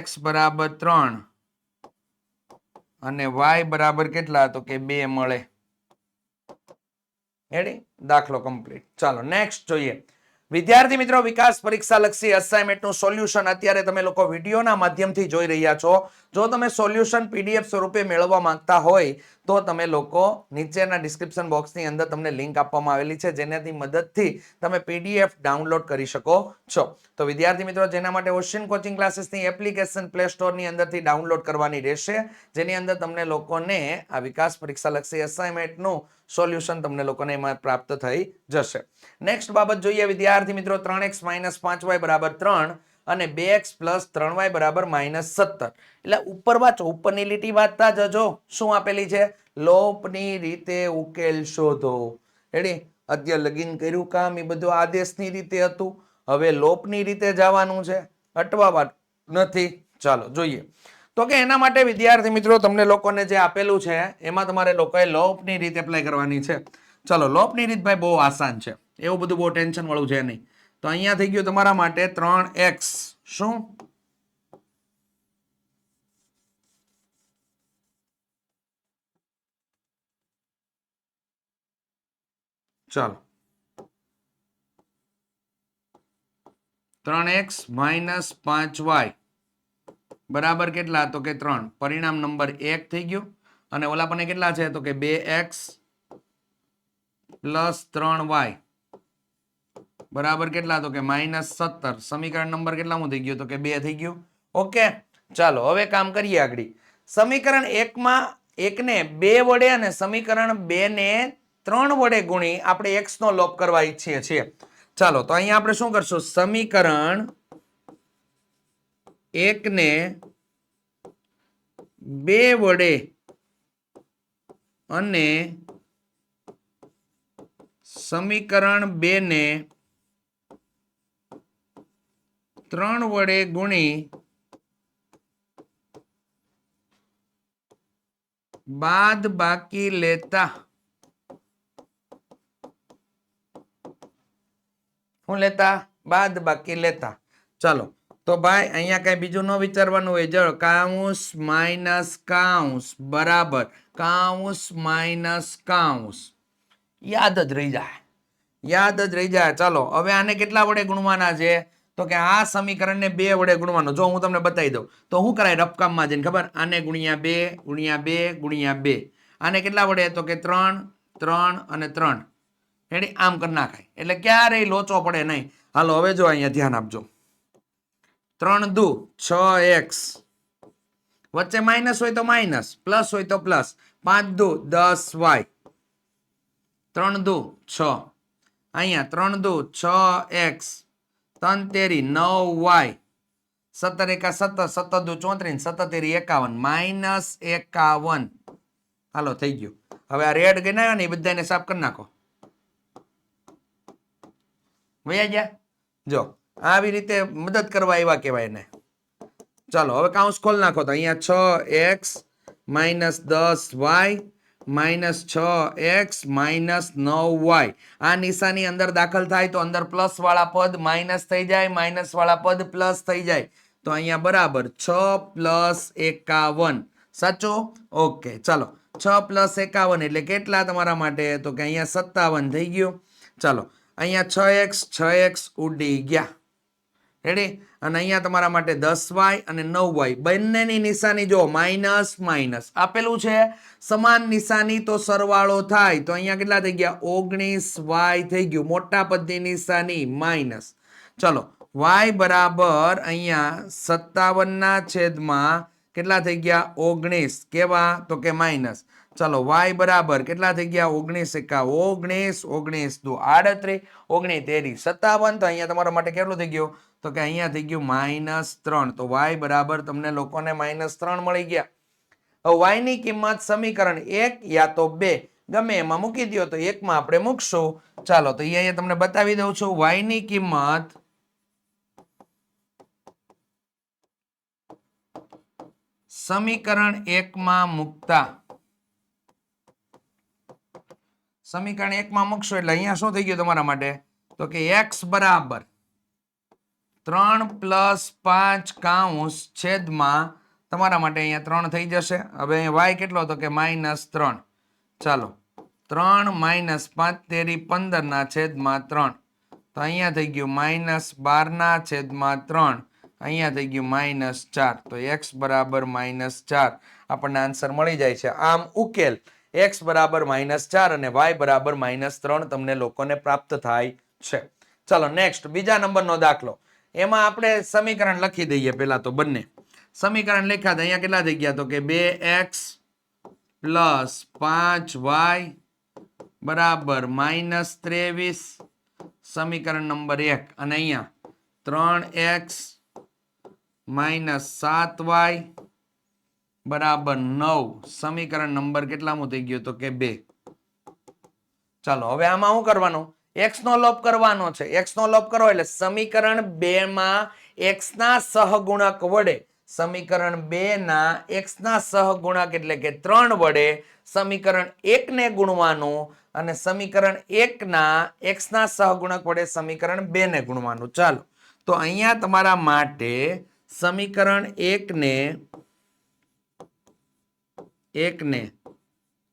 x બરાબર 3 અને y બરાબર કેટલા? તો કે 2 મળે. રેડી? દાખલો કમ્પ્લીટ. ચાલો નેક્સ્ટ જોઈએ. વિદ્યાર્થી મિત્રો, વિકાસ પરીક્ષા લક્ષી અસાઇનમેન્ટ નું સોલ્યુશન અત્યારે તમે લોકો વિડીયોના માધ્યમથી જોઈ રહ્યા છો. જો તમે સોલ્યુશન પીડીએફ સ્વરૂપે મેળવવા માંગતા હોય તો તમે લોકો નીચેના ડિસ્ક્રિપ્શન બોક્સની અંદર તમને લિંક આપવામાં આવેલી છે, જેનાથી મદદથી તમે પીડીએફ ડાઉનલોડ કરી શકો છો. તો વિદ્યાર્થી મિત્રો, જેના માટે ઓશિયન કોચિંગ ક્લાસીસની એપ્લિકેશન પ્લે સ્ટોરની અંદરથી ડાઉનલોડ કરવાની રહેશે, જેની અંદર તમને લોકોને આ વિકાસ પરીક્ષા લક્ષી અસાઇનમેન્ટનું સોલ્યુશન તમને લોકોને એમાં પ્રાપ્ત થઈ જશે. નેક્સ્ટ બાબત જોઈએ વિદ્યાર્થી મિત્રો. 3x - 5y બરાબર 3 અને 2x + 3y બરાબર -17. એટલે ઉપર વાંચો, ઉપરની લીટી વાંચતા જજો. શું આપેલી છે? લોપની રીતે ઉકેલ શોધો. રેડી? અત્યારે લગીન કર્યું કામ એ બધું આદેશની રીતે હતું. હવે લોપની રીતે જવાનું છે, અટવાવા નથી. ચાલો જોઈએ. તો કે એના માટે વિદ્યાર્થી મિત્રો તમને લોકોને જે આપેલું છે એમાં તમારે લોકોએ લોપની રીત એપ્લાય કરવાની છે. ચાલો, લોપની રીત ભાઈ બહુ આસાન છે, એવું બધું બહુ ટેન્શન વાળું છે નહીં. તો અહીંયા થઈ ગયું તમારા માટે 3x શું ચાલો 3x - 5y બરાબર કેટલા? તો કે 3. પરિણામ નંબર 1 થઈ ગયું. અને ઓલા પણ કેટલા છે? તો કે 2x + 3y બરાબર કેટલા? તો કે -17. સમીકરણ નંબર કેટલામું થઈ ગયું? તો કે 2 થઈ ગયું. ઓકે, ચાલો હવે કામ કરીએ આગળ. સમીકરણ 1 માં 1 ને 2 વડે અને સમીકરણ 2 ને 3 વડે ગુણી આપણે x નો લોપ કરવા ઈચ્છીએ છીએ. ચાલો, તો અહીંયા આપણે શું કરશું? સમીકરણ 1 ને 2 વડે અને સમીકરણ 2 ને 3 વડે ગુણી બાદ બાકી લેતા શું લેતા? બાદ બાકી લેતા. ચાલો, તો ભાઈ અહીંયા કઈ બીજું ન વિચારવાનું હોય. જો કૌંસ માઇનસ કૌંસ બરાબર કૌંસ માઇનસ કૌંસ યાદ જ રહી જાય, યાદ જ રહી જાય. ચાલો, હવે આને કેટલા વડે ગુણવાના છે? તો કે આ સમીકરણને 2 વડે ગુણવાનું. જો હું તમને બતાવી દઉં તો શું કરાય રફકામમાં જઈને ખબર? આને ગુણ્યા 2 ગુણ્યા 2 ગુણ્યા 2. આને કેટલા વડે? તો કે 3 3 અને 3. રેડી? આમ કરી નાખાય એટલે ક્યારેય લોચો પડે નહીં. હાલો હવે જો અહીંયા ધ્યાન આપજો. 3 દુ 6x વચ્ચે માઇનસ હોય તો માઇનસ, પ્લસ હોય તો પ્લસ. 5 દુ 10y 3 દુ 6. અહીંયા 3 દુ 6x 3 તેરી 9y 17 એકા 17 17 દુ 34 17 તેરી 51 -51. હાલો થઈ ગયું. હવે આ રેડ ગણાવ્યા ને એ બધાને સાફ કરી નાખો. વયા ગયા? જો આવી રીતે મદદ કરવા આવ્યા કહેવાય એને. ચાલો હવે કૌંસ ખોલ નાખો. તો અહીંયા 6x - 10y -6x -9y. આ નિશાની અંદર દાખલ થાય તો અંદર પ્લસ વાળા પદ માઇનસ થઈ જાય, માઇનસ વાળા પદ પ્લસ થઈ જાય. તો અહીંયા બરાબર 6 + 51. સાચું? ઓકે, ચાલો 6 + 51 એટલે કેટલા તમારા માટે? તો કે અહીંયા 57 થઈ ગયું. ચાલો અહીંયા 6x 6x ઉડી ગયા. રેડી? અને અહીંયા તમારા માટે 10y અને 9y બંનેની નિશાની જો માઇનસ માઇનસ આપેલું છે, સમાન નિશાની તો સરવાળો થાય. તો અહીંયા કેટલા થઈ ગયા? 19y થઈ ગયું. મોટા પદની નિશાની માઇનસ. ચલો y બરાબર અહીંયા 57 ના છેદમાં કેટલા થઈ ગયા? 19. કેવા? તો કે માઇનસ. ચલો y બરાબર કેટલા થઈ ગયા? 19 એકા 19, 19 દુ 38, 19 તેરી 57. તો અહીંયા તમારા માટે કેટલું થઈ ગયું? તો કે અહીંયા થઈ ગયું -3. તો y બરાબર તમને લોકોને -3 મળી ગયા. હવે y ની કિંમત સમીકરણ 1 યા તો 2 ગમે એમાં મૂકી દો. તો 1 માં આપણે મૂકશું. ચાલો તો અહીંયા તમને બતાવી દઉં છું. y ની કિંમત સમીકરણ 1 માં મૂકતા, સમીકરણ 1 માં મૂકશો એટલે અહીંયા શું થઈ ગયું તમારા માટે? તો કે x બરાબર 3 + 5 કૌંસ છેદમાં તમારા માટે અહીંયા 3 થઈ જશે. હવે અહીંયા y કેટલો? તો કે -3. ચાલો 3 - 5 તેરી 15 ના છેદમાં 3. તો અહીંયા થઈ ગયું -12 ના છેદમાં 3. અહીંયા થઈ ગયું -4. તો x બરાબર -4 આપણને આન્સર મળી જાય છે. આમ ઉકેલ x બરાબર -4 અને y બરાબર -3 તમને લોકોને પ્રાપ્ત થાય છે. ચાલો નેક્સ્ટ બીજા નંબરનો દાખલો. એમાં આપણે સમીકરણ લખી દઈએ. પેલા તો બંને સમીકરણ લખ્યા હતા. અહીંયા કેટલા થઈ ગયા? તો કે 2x + 5y બરાબર -23 સમીકરણ નંબર 1. અને અહીંયા 3x -7y બરાબર 9 સમીકરણ નંબર કેટલામું થઈ ગયું? તો કે 2. ચાલો હવે આમાં શું કરવાનું? x નો લોપ કરવાનો છે. x નો લોપ કરો એટલે સમીકરણ 2 માં x ના સહગુણક વડે, સમીકરણ 2 ના x ના સહગુણક એટલે કે 3 વડે સમીકરણ 1 ને ગુણવાનું અને સમીકરણ 1 ના x ના સહગુણક વડે સમીકરણ 2 ને ગુણવાનું. ચાલો તો અહીંયા તમારા માટે સમીકરણ 1 ને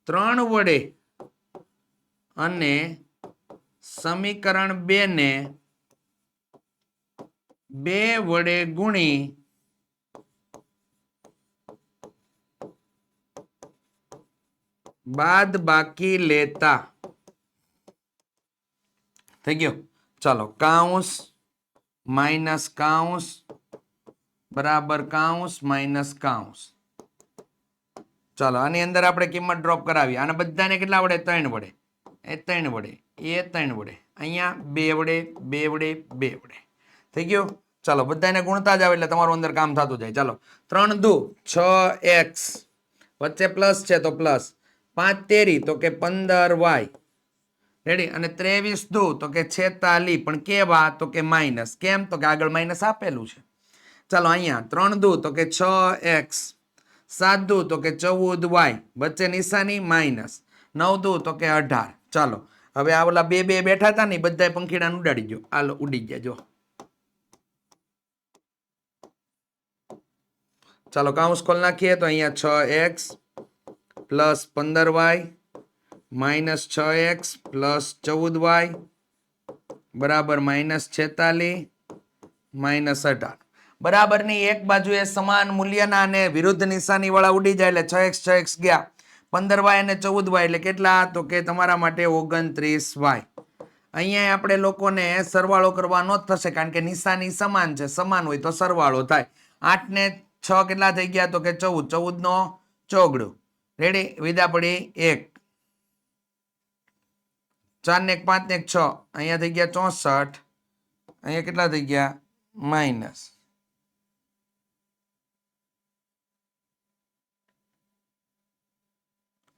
3 વડે અને સમીકરણ 2 ને 2 વડે ગુણી બાદ બાકી લેતા થઈ ગયો. ચાલો કૌંસ માઇનસ કૌંસ બરાબર કૌંસ માઇનસ કૌંસ. ચાલો આની અંદર આપણે કિંમત ડ્રોપ કરાવી. આને બધાને કેટલા વડે? 3 વડે. એ 3 વડે, એ 3 વડે, અહીંયા 2 વડે, 2 વડે, 2 વડે થઈ ગયું. ચાલો બધાને ગુણતા જાવ એટલે તમારું અંદર કામ થતું જાય. ચાલો 3 દુ 6x વચ્ચે પ્લસ છે તો પ્લસ, 5 તેરી તો કે 15y રેડી. અને 23 દુ તો કે 46 પણ કેવા? તો કે માઇનસ. કેમ? તો કે આગળ માઇનસ આપેલું છે. ચાલો અહીંયા 3 દુ તો કે 6x, 7 દુ તો કે 14y વચ્ચે નિશાની માઇનસ, 9 દુ તો કે 18. ચાલો હવે આ ઓલા બે બેઠા હતા ને બધા પંખીડાને ઉડાડી ગયો. હાલો ઉડી ગયા જો. ચાલો કૌંસ ખોલ નાખીએ તો અહીંયા 6x + 15y -6x + 14y બરાબર -46 -18. બરાબરની એક બાજુએ સમાન મૂલ્યના અને વિરુદ્ધ નિશાની વાળા ઉડી જાય એટલે 6x 6x ગયા. 15y અને 14y એટલે કેટલા? તો કે તમારા માટે 29y. અહીંયા આપણે લોકોને સરવાળો કરવાનો જ થશે કારણ કે નિશાની સમાન છે. સમાન હોય તો સરવાળો થાય. 8 ને 6 કેટલા થઈ ગયા? તો કે 14. 14 નો ચોગડું રેડી. વિદા પડી 1. 4 ને 1 5 ને 1 6 અહીંયા થઈ ગયા 64. અહીંયા કેટલા થઈ ગયા? માઇનસ.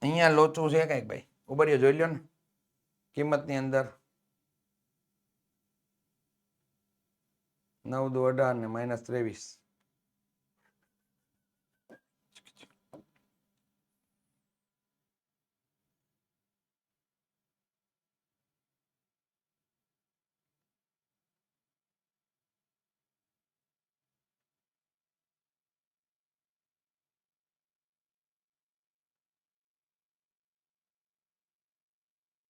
અહીંયા લોચું છે કઈક ભાઈ. ઉભર્યો જોઈ લ્યો ને કિંમતની અંદર 9 દુ 18 ને -23.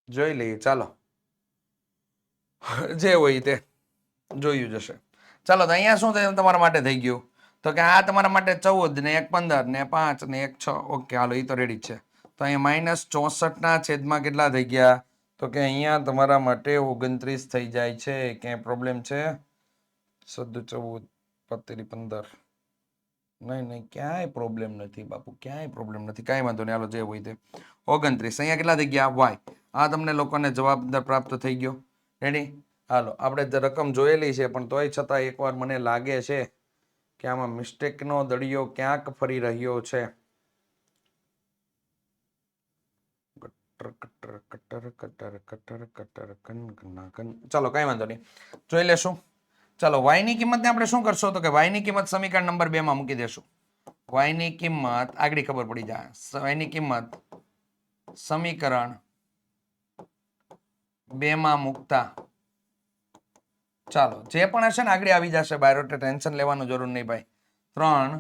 જોઈ લઈએ. ચાલો જે હોય તે જોયું જશે. ચાલો તો અહીંયા શું થયું તમારા માટે થઈ ગયું તો કે આ તમારા માટે 14 ને 1 15 ને 5 ને 1 6. ઓકે હાલો એ તો રેડી જ છે. તો અહીંયા -64 ના છેદમાં કેટલા થઈ ગયા તો કે અહીંયા તમારા માટે 29 થઈ જાય છે. ક્યાંય પ્રોબ્લેમ છે? 14 15 15 નહીં ક્યાંય પ્રોબ્લેમ નથી બાપુ, ક્યાંય પ્રોબ્લેમ નથી. કાંઈ વાંધો નહીં, હાલો જે હોય તે. 29 અહીંયા કેટલા થઈ ગયા? વાય. આ તમને લોકોને જવાબ પ્રાપ્ત થઈ ગયો. રેડી? હાલો આપણે રકમ જોયેલી છે પણ તોય છતાં એકવાર મને લાગે છે કે આમાં મિસ્ટેકનો દળિયો ક્યાંક ફરી રહ્યો છે. ચાલો કઈ વાંધો નહીં, જોઈ લેશું. ચાલો y ની કિંમતને આપણે શું કરશો તો કે y ની કિંમત સમીકરણ નંબર 2 માં મૂકી દેશું. y ની કિંમત આગળ ખબર પડી જાય. y ની કિંમત સમીકરણ 2 માં મૂકતા ચાલો જે પણ હશે ને આગળ આવી જશે બહાર, એટલે ટેન્શન લેવાનું જરૂર નહીં ભાઈ. 3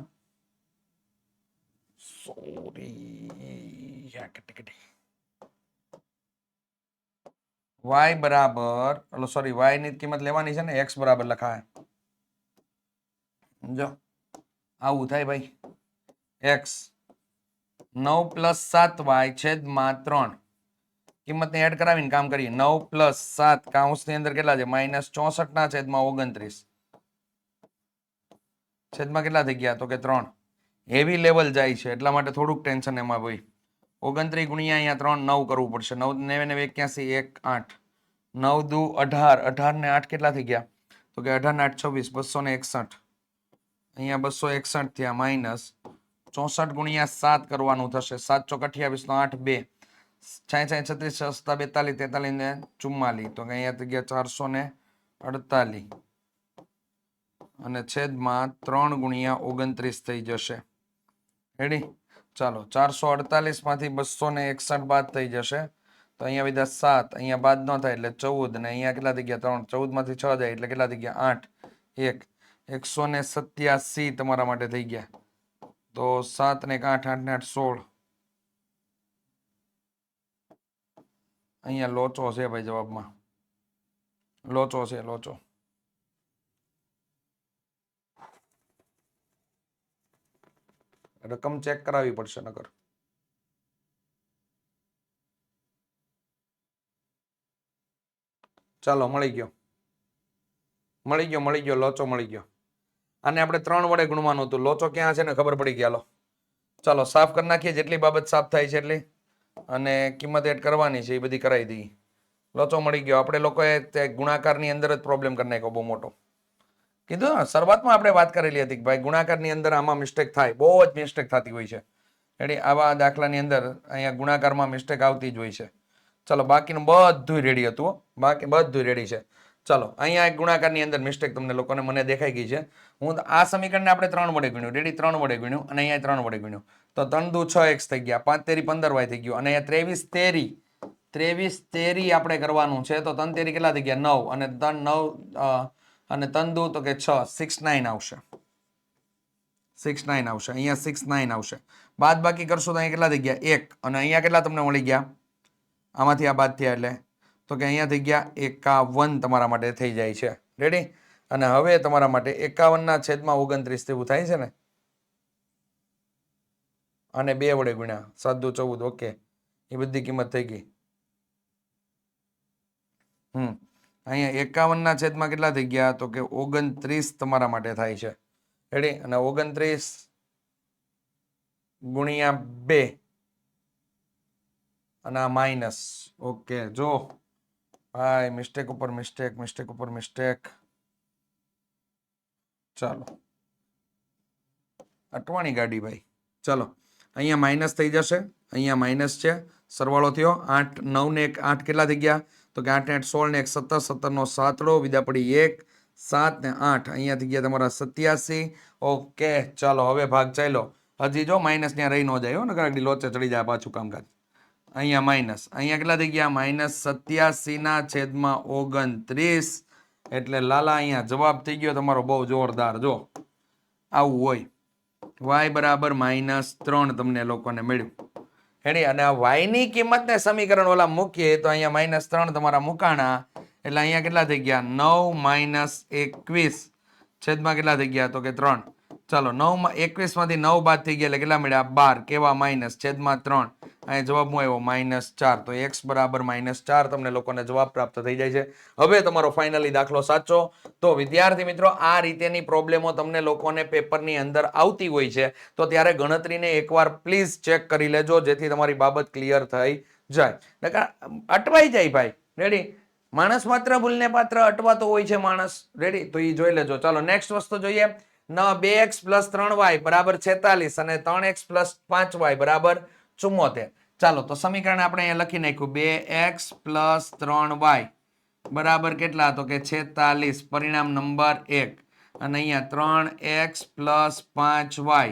y બરાબર y ની કિંમત લેવાની છે ને x બરાબર લખાય. જો આવું થાય ભાઈ. x 9 + 7y છેદમાં 3 કિંમતને એડ કરાવીને કામ કરીએ. 9 + 7 કૌંસની અંદર કેટલા છે? -64 ના છેદમાં 29 છેદમાં કેટલા થઈ ગયા તો કે 3. હેવી લેવલ જાય છે એટલા માટે થોડુંક ટેન્શન એમાં ભાઈ. 29 ગુણ્યા અહીંયા 3 9 કરવું પડશે. 9 9 81 1 8 9 દુ 18 18 ને 8 કેટલા થઈ ગયા તો કે 18 ને 8 26 261. અહીંયા 261 થયા માઇનસ 64 ગુણ્યા 7 કરવાનું થશે. 7 ચોક 28 નો 8 2 66 36 42 43 ને 44 તો અહીંયા થઈ ગયા 448 અને છેદમાં 3 ગુણ્યા 29 થઈ જશે. રેડી? ચાલો 448 માંથી 261 બાદ થઈ જશે તો અહીંયા વિધા 7 અહીંયા બાદ ન થાય એટલે 14 ને અહીંયા કેટલા થઈ ગયા 3 14 માંથી 6 જાય એટલે કેટલા થઈ ગયા 8 1 187 તમારા માટે થઈ ગયા. તો 7 ને 8 8 ને 8 16 અહીંયા લોચો છે ભાઈ, જવાબમાં લોચો છે લોચો. રકમ ચેક કરાવવી પડશે નકર. ચાલો મળી ગયો લોચો મળી ગયો. આને આપણે 3 વડે ગુણવાનું હતું. લોચો ક્યાં છે ને ખબર પડી ગયા. ચાલો સાફ કરી નાખીએ જેટલી બાબત સાફ થાય છે એટલી, અને કિંમત એડ કરવાની છે એ બધી કરાવી દઈએ. લોચો મળી ગયો. આપણે લોકોએ ગુણાકારની અંદર જ પ્રોબ્લેમ કરી નાખ્યો બહુ મોટો. કીધું શરૂઆતમાં આપણે વાત કરેલી હતી કે ભાઈ ગુણાકારની અંદર આમાં મિસ્ટેક થાય, બહુ જ મિસ્ટેક થતી હોય છે. રેડી? આવા દાખલાની અંદર અહીંયા ગુણાકારમાં મિસ્ટેક આવતી જ હોય છે. ચાલો બાકીનું બધું રેડી હતું, બાકી બધું રેડી છે. ચાલો અહીંયા એક ગુણાકારની અંદર મિસ્ટેક તમને લોકોને મને દેખાઈ ગઈ છે. હું આ સમીકરણને આપણે 3 વડે ગુણ્યું. રેડી? 3 વડે ગુણ્યું અને અહીંયા 3 વડે ગુણ્યું તો 3 દુ 6x થઈ ગયા, 5 તેરી 15y થઈ ગયું અને અહીંયા 23 તેરી આપણે કરવાનું છે. તો 3 તેરી કેટલા થઈ ગયા 9 અને 3 9 અને 3 દુ તો કે 6 6 9 આવશે. 6 9 આવશે. અહીંયા 6 9 આવશે. બાદ બાકી કરશો તો અહીંયા કેટલા થઈ ગયા 1 અને અહીંયા કેટલા તમને મળી ગયા આમાંથી આ બાદ થયા એટલે તો કે અહીંયા થઈ ગયા 51 તમારા માટે થઈ જાય છે. રેડી? અને હવે તમારા માટે 51 ના છેદમાં 29 એવું થાય છે ને, અને 2 વડે ગુણ્યા 7 દુ 14. ઓકે એ બધી કિંમત થઈ ગઈ. અહીંયા 51 ના છેદમાં કેટલા થઈ ગયા તો કે 29 તમારા માટે થાય છે. રેડી? અને 29 ગુણ્યા 2 અને આ માઇનસ. ઓકે જો ભાઈ મિસ્ટેક ઉપર મિસ્ટેક. ચાલો અટવાણી ગાડી ભાઈ. ચાલો અહીંયા માઇનસ થઈ જશે, અહીંયા માઇનસ છે, સરવાળો થયો. 8 9 ને 1 8 કેટલા થઈ ગયા તો કે 8 ને 8 16 ને 1 17 17 નો 7 વિદા પડી 1 7 ને 8 અહીંયા થઈ ગયા તમારા 87. ઓકે ચાલો હવે ભાગ ચાલ્યો. હજી જો માઇનસ ત્યાં રહી ન જાય નકર લોચે ચડી જાય પાછું કામકાજ. અહીંયા માઇનસ, અહીંયા કેટલા થઈ ગયા -87 ના છેદમાં 29 એટલે લાલા અહીંયા જવાબ થઈ ગયો તમારો બહુ જોરદાર. જો આવું હોય y બરાબર -3 તમને લોકોને મળ્યું. હેડી? અને આ y ની કિંમતને સમીકરણ ઓલા મૂકીએ તો અહીંયા -3 તમારા મુકાણા એટલે અહીંયા કેટલા થઈ ગયા 9 - 21 છેદમાં કેટલા થઈ ગયા તો કે 3. ચાલો 9 માં 21 માંથી 9 બાદ થઈ ગયા એટલે કેટલા મળ્યા 12. કેવા માઇનસ છેદમાં 3. અહીં જવાબ હું આવ્યો -4. તો x બરાબર -4 તમને લોકોને જવાબ પ્રાપ્ત થઈ જાય છે. હવે તમારો ફાઇનલી દાખલો સાચો. તો વિદ્યાર્થી મિત્રો આ રીતેની પ્રોબ્લેમો તમને લોકોને પેપરની અંદર આવતી હોય છે તો ત્યારે ગણતરીને એકવાર પ્લીઝ ચેક કરી લેજો જેથી તમારી બાબત ક્લિયર થઈ જાય. અટવાઈ જાય ભાઈ. રેડી? માણસ માત્ર ભૂલને પાત્ર અટવાતો હોય છે માણસ. રેડી? તો એ જોઈ લેજો. ચાલો નેક્સ્ટ વસ્તુ જોઈએ. 2x + 3y = 46 અને 3x + 5y = 74. ચાલો તો સમીકરણ આપણે અહીંયા લખી નાખ્યું. 2x + 3y બરાબર કેટલા તો કે 46. પરિણામ નંબર 1. અને અહીંયા 3x + 5y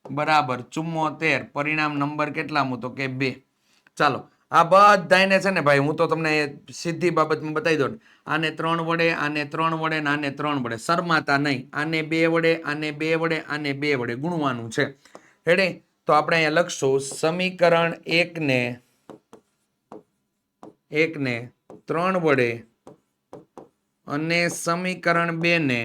બરાબર 74. પરિણામ નંબર કેટલા તો કે 2. ચાલો આ બધાને છે ને ભાઈ હું તો તમને સીધી બાબતમાં બતાવી દઉં. આને 3 વડે, આને 3 વડે ને આને 3 વડે શરમાતા નહીં. આને 2 વડે, આને 2 વડે, આને 2 વડે ગુણવાનું છે. રેડી? તો આપણે અહીંયા લખશું સમીકરણ 1 ને 3 વડે અને સમીકરણ 2 ને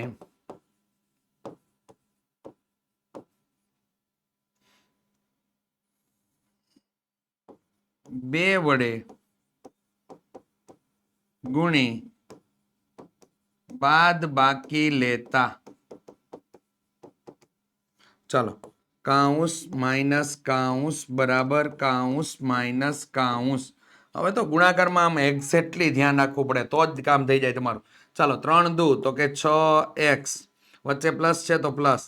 2 વડે ગુણી બાદ બાકી લેતા. ચાલો કાઉસ માઇનસ કાઉસ બરાબર કાઉસ માઇનસ કાઉસ. હવે તો ગુણાકારમાં આમ એક્ઝેક્ટલી ધ્યાન રાખવું પડે તો જ કામ થઈ જાય તમારું. ચાલો 3 દુ તો કે 6x વચ્ચે પ્લસ છે તો પ્લસ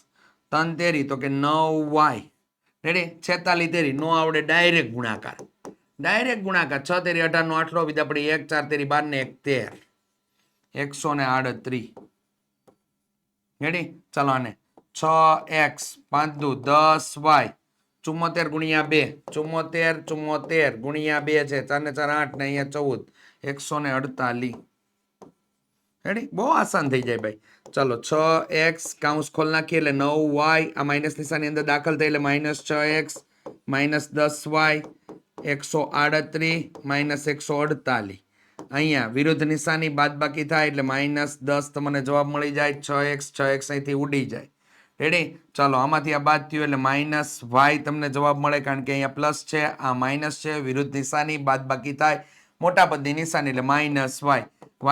3 તેરી તો કે 9y. રેડી? 46 તેરી નો આવડે ડાયરેક્ટ ગુણાકાર. 6 તેરી 18 નો 8 બીજા પડી 1 4 તેરી 12 ને 1 13 138. રેડી? ચાલો આને 6x 5 દુ 10y 74 ગુણ્યા 2 74 ગુણ્યા 2 છે 4 ને 4 8 ને અહીંયા 14 148. રેડી? બહુ આસાન થઈ જાય ભાઈ. ચાલો 6x કાઉન્સ ખોલ નાખીએ એટલે 9y આ માઇનસ નિશાની અંદર દાખલ થઈ એટલે -6x -10y 138 -148. અહીંયા વિરુદ્ધ નિશાની બાદ બાકી થાય એટલે -10 તમને જવાબ મળી જાય. 6x અહીંથી ઉડી જાય. રેડી? ચાલો આમાંથી આ બાદ થયું એટલે -y તમને જવાબ મળે કારણ કે અહીંયા પ્લસ છે આ માઇનસ છે. વિરુદ્ધ નિશાની બાદ બાકી થાય મોટા પદની નિશાની એટલે -y.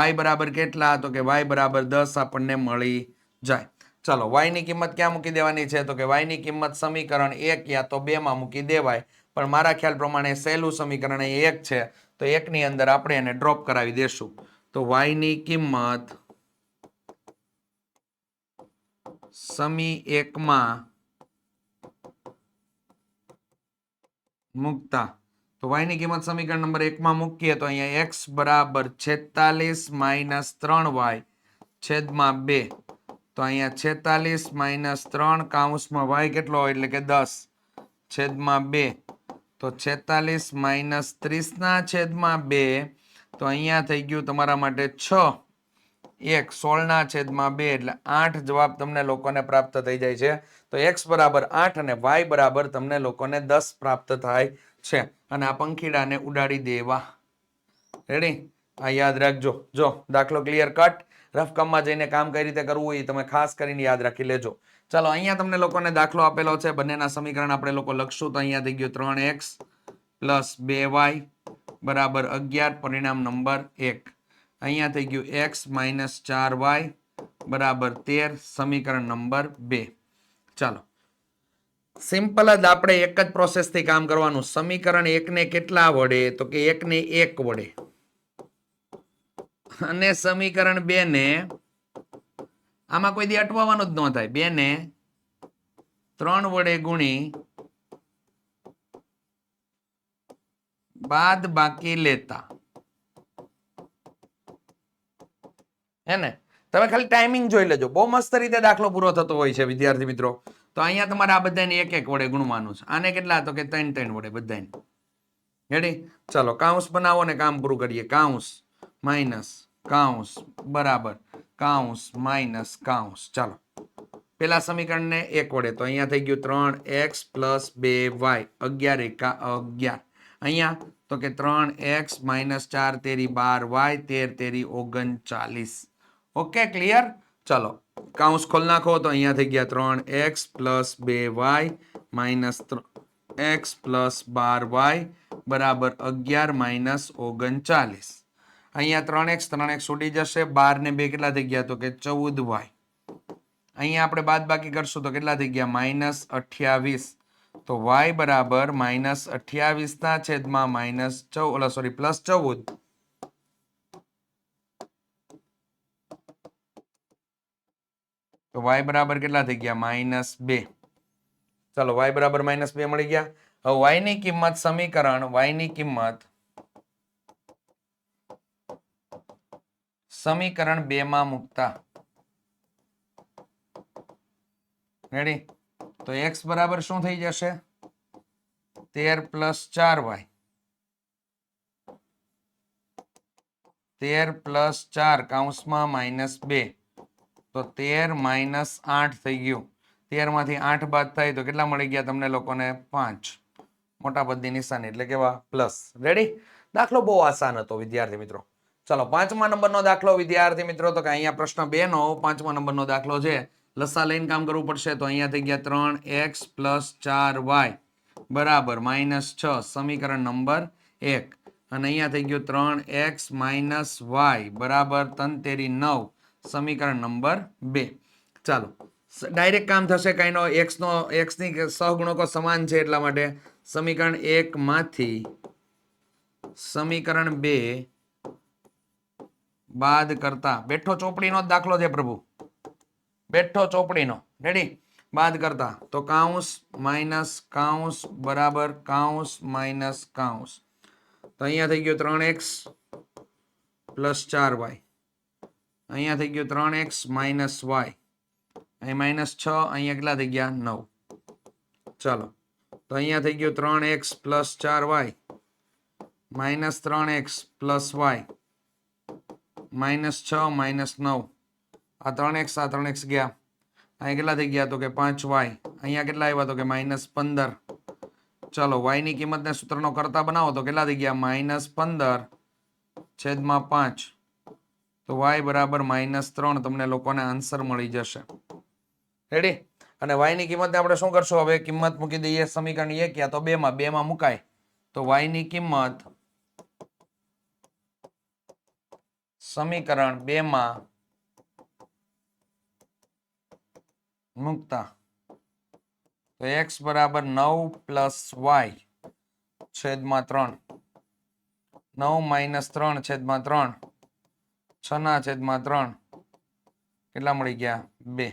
y બરાબર કેટલા તો કે y બરાબર 10 આપણને મળી જાય. ચાલો y ની કિંમત ક્યાં મૂકી દેવાની છે તો કે y ની કિંમત સમીકરણ 1 યા તો 2 માં મૂકી દેવાય. પણ મારા ખ્યાલ પ્રમાણે સહેલું સમીકરણ 1 છે તો 1 ની અંદર આપણે એને ડ્રોપ કરાવી દેશું. તો y ની કિંમત સમી 1 માં મૂકતા તો y ની કિંમત સમીકરણ નંબર 1 માં મૂકીએ તો અહીંયા x બરાબર 46 - 3y છેદમાં 2. તો અહીંયા 46 - 3 કાઉન્સમાં y કેટલો હોય એટલે કે 10 છેદમાં 2. તો 46 - 30 ના છેદમાં 2 તો અહીંયા થઈ ગયું તમારા માટે 6. 16 ના છેદમાં 2 એટલે 8 જવાબ તમને લોકોને પ્રાપ્ત થઈ જાય છે. તો x બરાબર 8 અને y બરાબર તમને લોકોને 10 પ્રાપ્ત થાય છે. અને આ પંખીડાને ઉડાડી દેવા. રેડી? આ યાદ રાખજો. જો દાખલો ક્લિયર કટ. રફકામમાં જઈને કામ કઈ રીતે કરવું એ તમે ખાસ કરીને યાદ રાખી લેજો. ચાલો અહીંયા તમને લોકોને દાખલો આપેલો છે. બંનેના સમીકરણ આપણે લોકો લખશું તો અહીંયા થઈ ગયું 3x + 2y બરાબર 11. પરિણામ નંબર 1. અહીંયા થઈ ગયું x - 4y બરાબર 13. સમીકરણ નંબર 2. ચાલો સિમ્પલ જ આપણે એક જ પ્રોસેસ થી કામ કરવાનું. સમીકરણ 1 ને કેટલા વડે તો કે 1 ને 1 વડે અને સમીકરણ 2 ને આમાં કોઈ દી અટવાનું જ ન થાય. 2 ને 3 વડે ગુણી બાદ બાકી લેતા. હે ને? તમે ખાલી ટાઈમિંગ જોઈ લેજો. બહુ મસ્ત રીતે દાખલો પૂરો થતો હોય છે વિદ્યાર્થી મિત્રો. તો અહીંયા તમારે આ બધાને 1 1 વડે ગુણવાનું છે. આને કેટલા તો કે 3 3 વડે બધાને. રેડી? ચાલો કાઉન્સ બનાવો ને કામ પૂરું કરીએ. કાઉન્સ માઇનસ કાઉન્સ બરાબર કાઉન્સ માઇનસ કાઉન્સ. ચાલો પેલા સમીકરણને 1 વડે તો અહીંયા થઈ ગયું 3x + 2y 11 × 11. અહીંયા તો કે 3x - 4 તેરી 12y 13 તેરી 39. Okay clear? ચાલો કાઉન્સ ખોલ નાખો તો અહીંયા થઈ ગયા 3x + 2y - x + 12y બરાબર 11 - 39. અહીંયા 3x ઉડી જશે, 12 ને 2 કેટલા થઈ ગયા તો કે 14y. અહીંયા આપણે બાદબાકી કરશું તો કેટલા થઈ ગયા -28. તો y બરાબર -28 ના છેદમાં +14. તો y બરાબર કેટલા થઈ ગયા -2. ચાલો y બરાબર -2 મળી ગયા. હવે y ની કિંમત સમીકરણ સમીકરણ 2 માં મૂકતા રેડી. તો x બરાબર શું થઈ જશે 13 + 4y 13 + 4 કૌંસમાં -2 તો 13 - 8 થઈ ગયું. 13 માંથી 8 બાદ થાય તો કેટલા મળી ગયા તમને લોકોને 5. મોટા પદની નિશાની એટલે કેવા પ્લસ. રેડી. દાખલો બહુ આસાન હતો વિદ્યાર્થી મિત્રો. ચલો 5મા નંબરનો દાખલો વિદ્યાર્થી મિત્રો, તો કે અહીંયા પ્રશ્ન 2 નો 5મા નંબરનો દાખલો છે. લસા લઈને કામ કરવું પડશે. તો અહીંયા થઈ ગયા 3x + 4y બરાબર -6 સમીકરણ નંબર 1. અને અહીંયા થઈ ગયું 3x - y બરાબર 3 તેરી 9 સમીકરણ નંબર 2. ચાલો ડાયરેક્ટ કામ થશે. કાંઈનો x ની સહગુણકો સમાન છે એટલા માટે સમીકરણ 1 માંથી સમીકરણ 2 બાદ કરતા, બેઠો ચોપડીનો જ દાખલો છે પ્રભુ, બેઠો ચોપડીનો. રેડી. બાદ કરતા તો કૌંસ માઇનસ કૌંસ બરાબર કૌંસ માઇનસ કૌંસ. તો અહીંયા થઈ ગયો 3x + 4y. અહીંયા થઈ ગયો 3x - y. અહીં -6, અહીંયા કેટલા થઈ ગયા 9. ચાલો તો અહીંયા થઈ ગયો 3x + 4y -3x + y -6 - 9. આ 3x ગયા. અહીંયા કેટલા થઈ ગયા તો કે 5y. અહીંયા કેટલા આવ્યા તો કે -15. ચાલો y ની કિંમતને સૂત્રનો કરતા બનાવો તો કેટલા થઈ ગયા -15/5. તો y બરાબર -3 તમને લોકોને આન્સર મળી જશે. રેડી. અને y ની કિંમતને આપણે શું કરશું હવે કિંમત મૂકી દઈએ સમીકરણ 1 યા તો 2 માં. 2 માં મુકાય તો y ની કિંમત સમીકરણ 2 માં મૂકતા તો x બરાબર 9 + y છેદમાં 3 9 - 3 છેદમાં 3 6 ના છેદમાં 3 કેટલા મળી ગયા 2.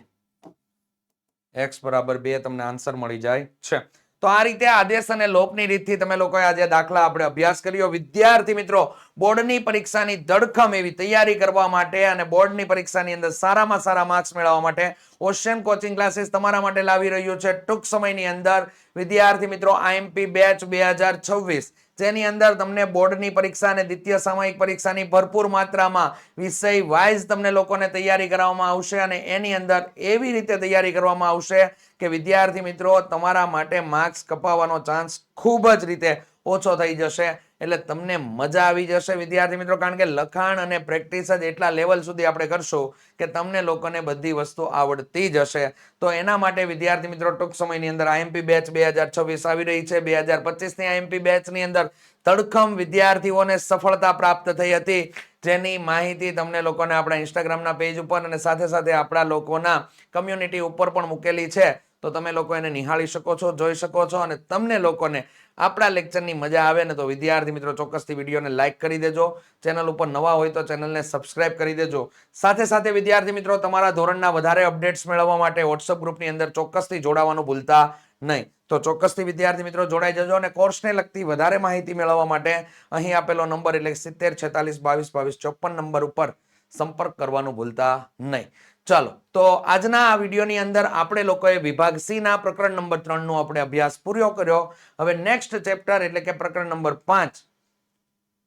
x બરાબર 2 તમને આન્સર મળી જાય છે. તો આ રીતે આદેશ અને લોપની રીતથી તમે લોકોએ આજે દાખલા આપણે અભ્યાસ કર્યો. વિદ્યાર્થી મિત્રો, બોર્ડની પરીક્ષાની ધડખમ એવી તૈયારી કરવા માટે અને બોર્ડની પરીક્ષાની અંદર સારામાં સારા માર્ક્સ મેળવવા માટે ઓશિયન કોચિંગ ક્લાસીસ તમારા માટે લાવી રહ્યું છે ટૂંક સમયની અંદર. વિદ્યાર્થી મિત્રો, IMP બેચ 2026 જેની અંદર તમને બોર્ડની પરીક્ષા અને દ્વિતીય સામયિક પરીક્ષાની ભરપૂર માત્રામાં વિષય વાઇઝ તમને લોકોને તૈયારી કરવામાં આવશે. અને એની અંદર એવી રીતે તૈયારી કરવામાં આવશે કે વિદ્યાર્થી મિત્રો તમારા માટે માર્ક્સ કપાવવાનો ચાન્સ ખૂબ જ રીતે ઓછો થઈ જશે. એટલે તમને મજા આવી જશે વિદ્યાર્થી મિત્રો, કારણ કે લખાણ અને પ્રેક્ટિસ જ એટલા લેવલ સુધી આપણે કરશું કે તમને લોકોને બધી વસ્તુ આવડતી જશે. તો એના માટે વિદ્યાર્થી મિત્રો ટૂંક સમયની અંદર IMP બેચ 2026 આવી રહી છે. 2025 ની IMP બેચ ની અંદર તડખમ વિદ્યાર્થીઓને સફળતા પ્રાપ્ત થઈ હતી, જેની માહિતી તમને લોકોને આપણા ઇન્સ્ટાગ્રામના પેજ ઉપર અને સાથે સાથે આપણા લોકોના કમ્યુનિટી ઉપર પણ મૂકેલી છે. તો તમે લોકો એને નિહાળી શકો છો, જોઈ શકો છો. અને તમને લોકોને આપણા લેક્ચરની મજા આવે ને તો વિદ્યાર્થી મિત્રો ચોક્કસથી વિડીયોને લાઈક કરી દેજો. ચેનલ ઉપર નવા હોય તો ચેનલને સબસ્ક્રાઇબ કરી દેજો. સાથે સાથે વિદ્યાર્થી મિત્રો, તમારા ધોરણના વધારે અપડેટ્સ મેળવવા માટે વોટ્સઅપ ગ્રુપની અંદર ચોક્કસથી જોડાવાનું ભૂલતા નહીં. તો ચોક્કસથી વિદ્યાર્થી મિત્રો જોડાઈ જજો. અને કોર્સને લગતી વધારે માહિતી મેળવવા માટે અહીં આપેલો નંબર એટલે 70 46 22 22 54 નંબર ઉપર સંપર્ક કરવાનું ભૂલતા નહીં. ચાલો તો આજના આ વિડીયોની અંદર આપણે લોકોએ વિભાગ સી ના પ્રકરણ નંબર 3 નો આપણે અભ્યાસ પૂરો કર્યો. હવે નેક્સ્ટ ચેપ્ટર એટલે કે પ્રકરણ નંબર 5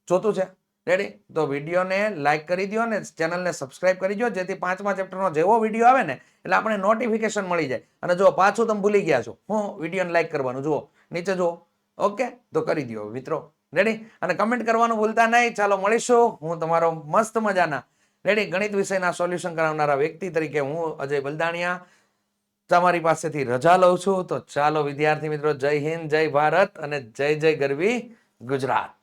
જોતું છે. રેડી. તો વિડીયોને લાઈક કરી દો અને ચેનલને સબસ્ક્રાઇબ કરી દો, જેથી 5મા ચેપ્ટરનો જેવો વિડીયો આવે ને એટલે આપણે નોટિફિકેશન મળી જાય. અને જો પાછું તમે ભૂલી ગયા છો, હું વિડીયોને લાઈક કરવાનું જુઓ, નીચે જુઓ. ઓકે, તો કરી દો મિત્રો. રેડી. અને કમેન્ટ કરવાનું ભૂલતા નહીં. ચાલો મળીશું. હું તમારો મસ્ત મજાના રેડી. ગણિત વિષયના સોલ્યુશન કરાવનારા વ્યક્તિ તરીકે હું અજય બલદાણિયા તમારી પાસેથી રજા લઉં છું. તો ચાલો વિદ્યાર્થી મિત્રો, જય હિન્દ, જય ભારત અને જય જય ગરવી ગુજરાત.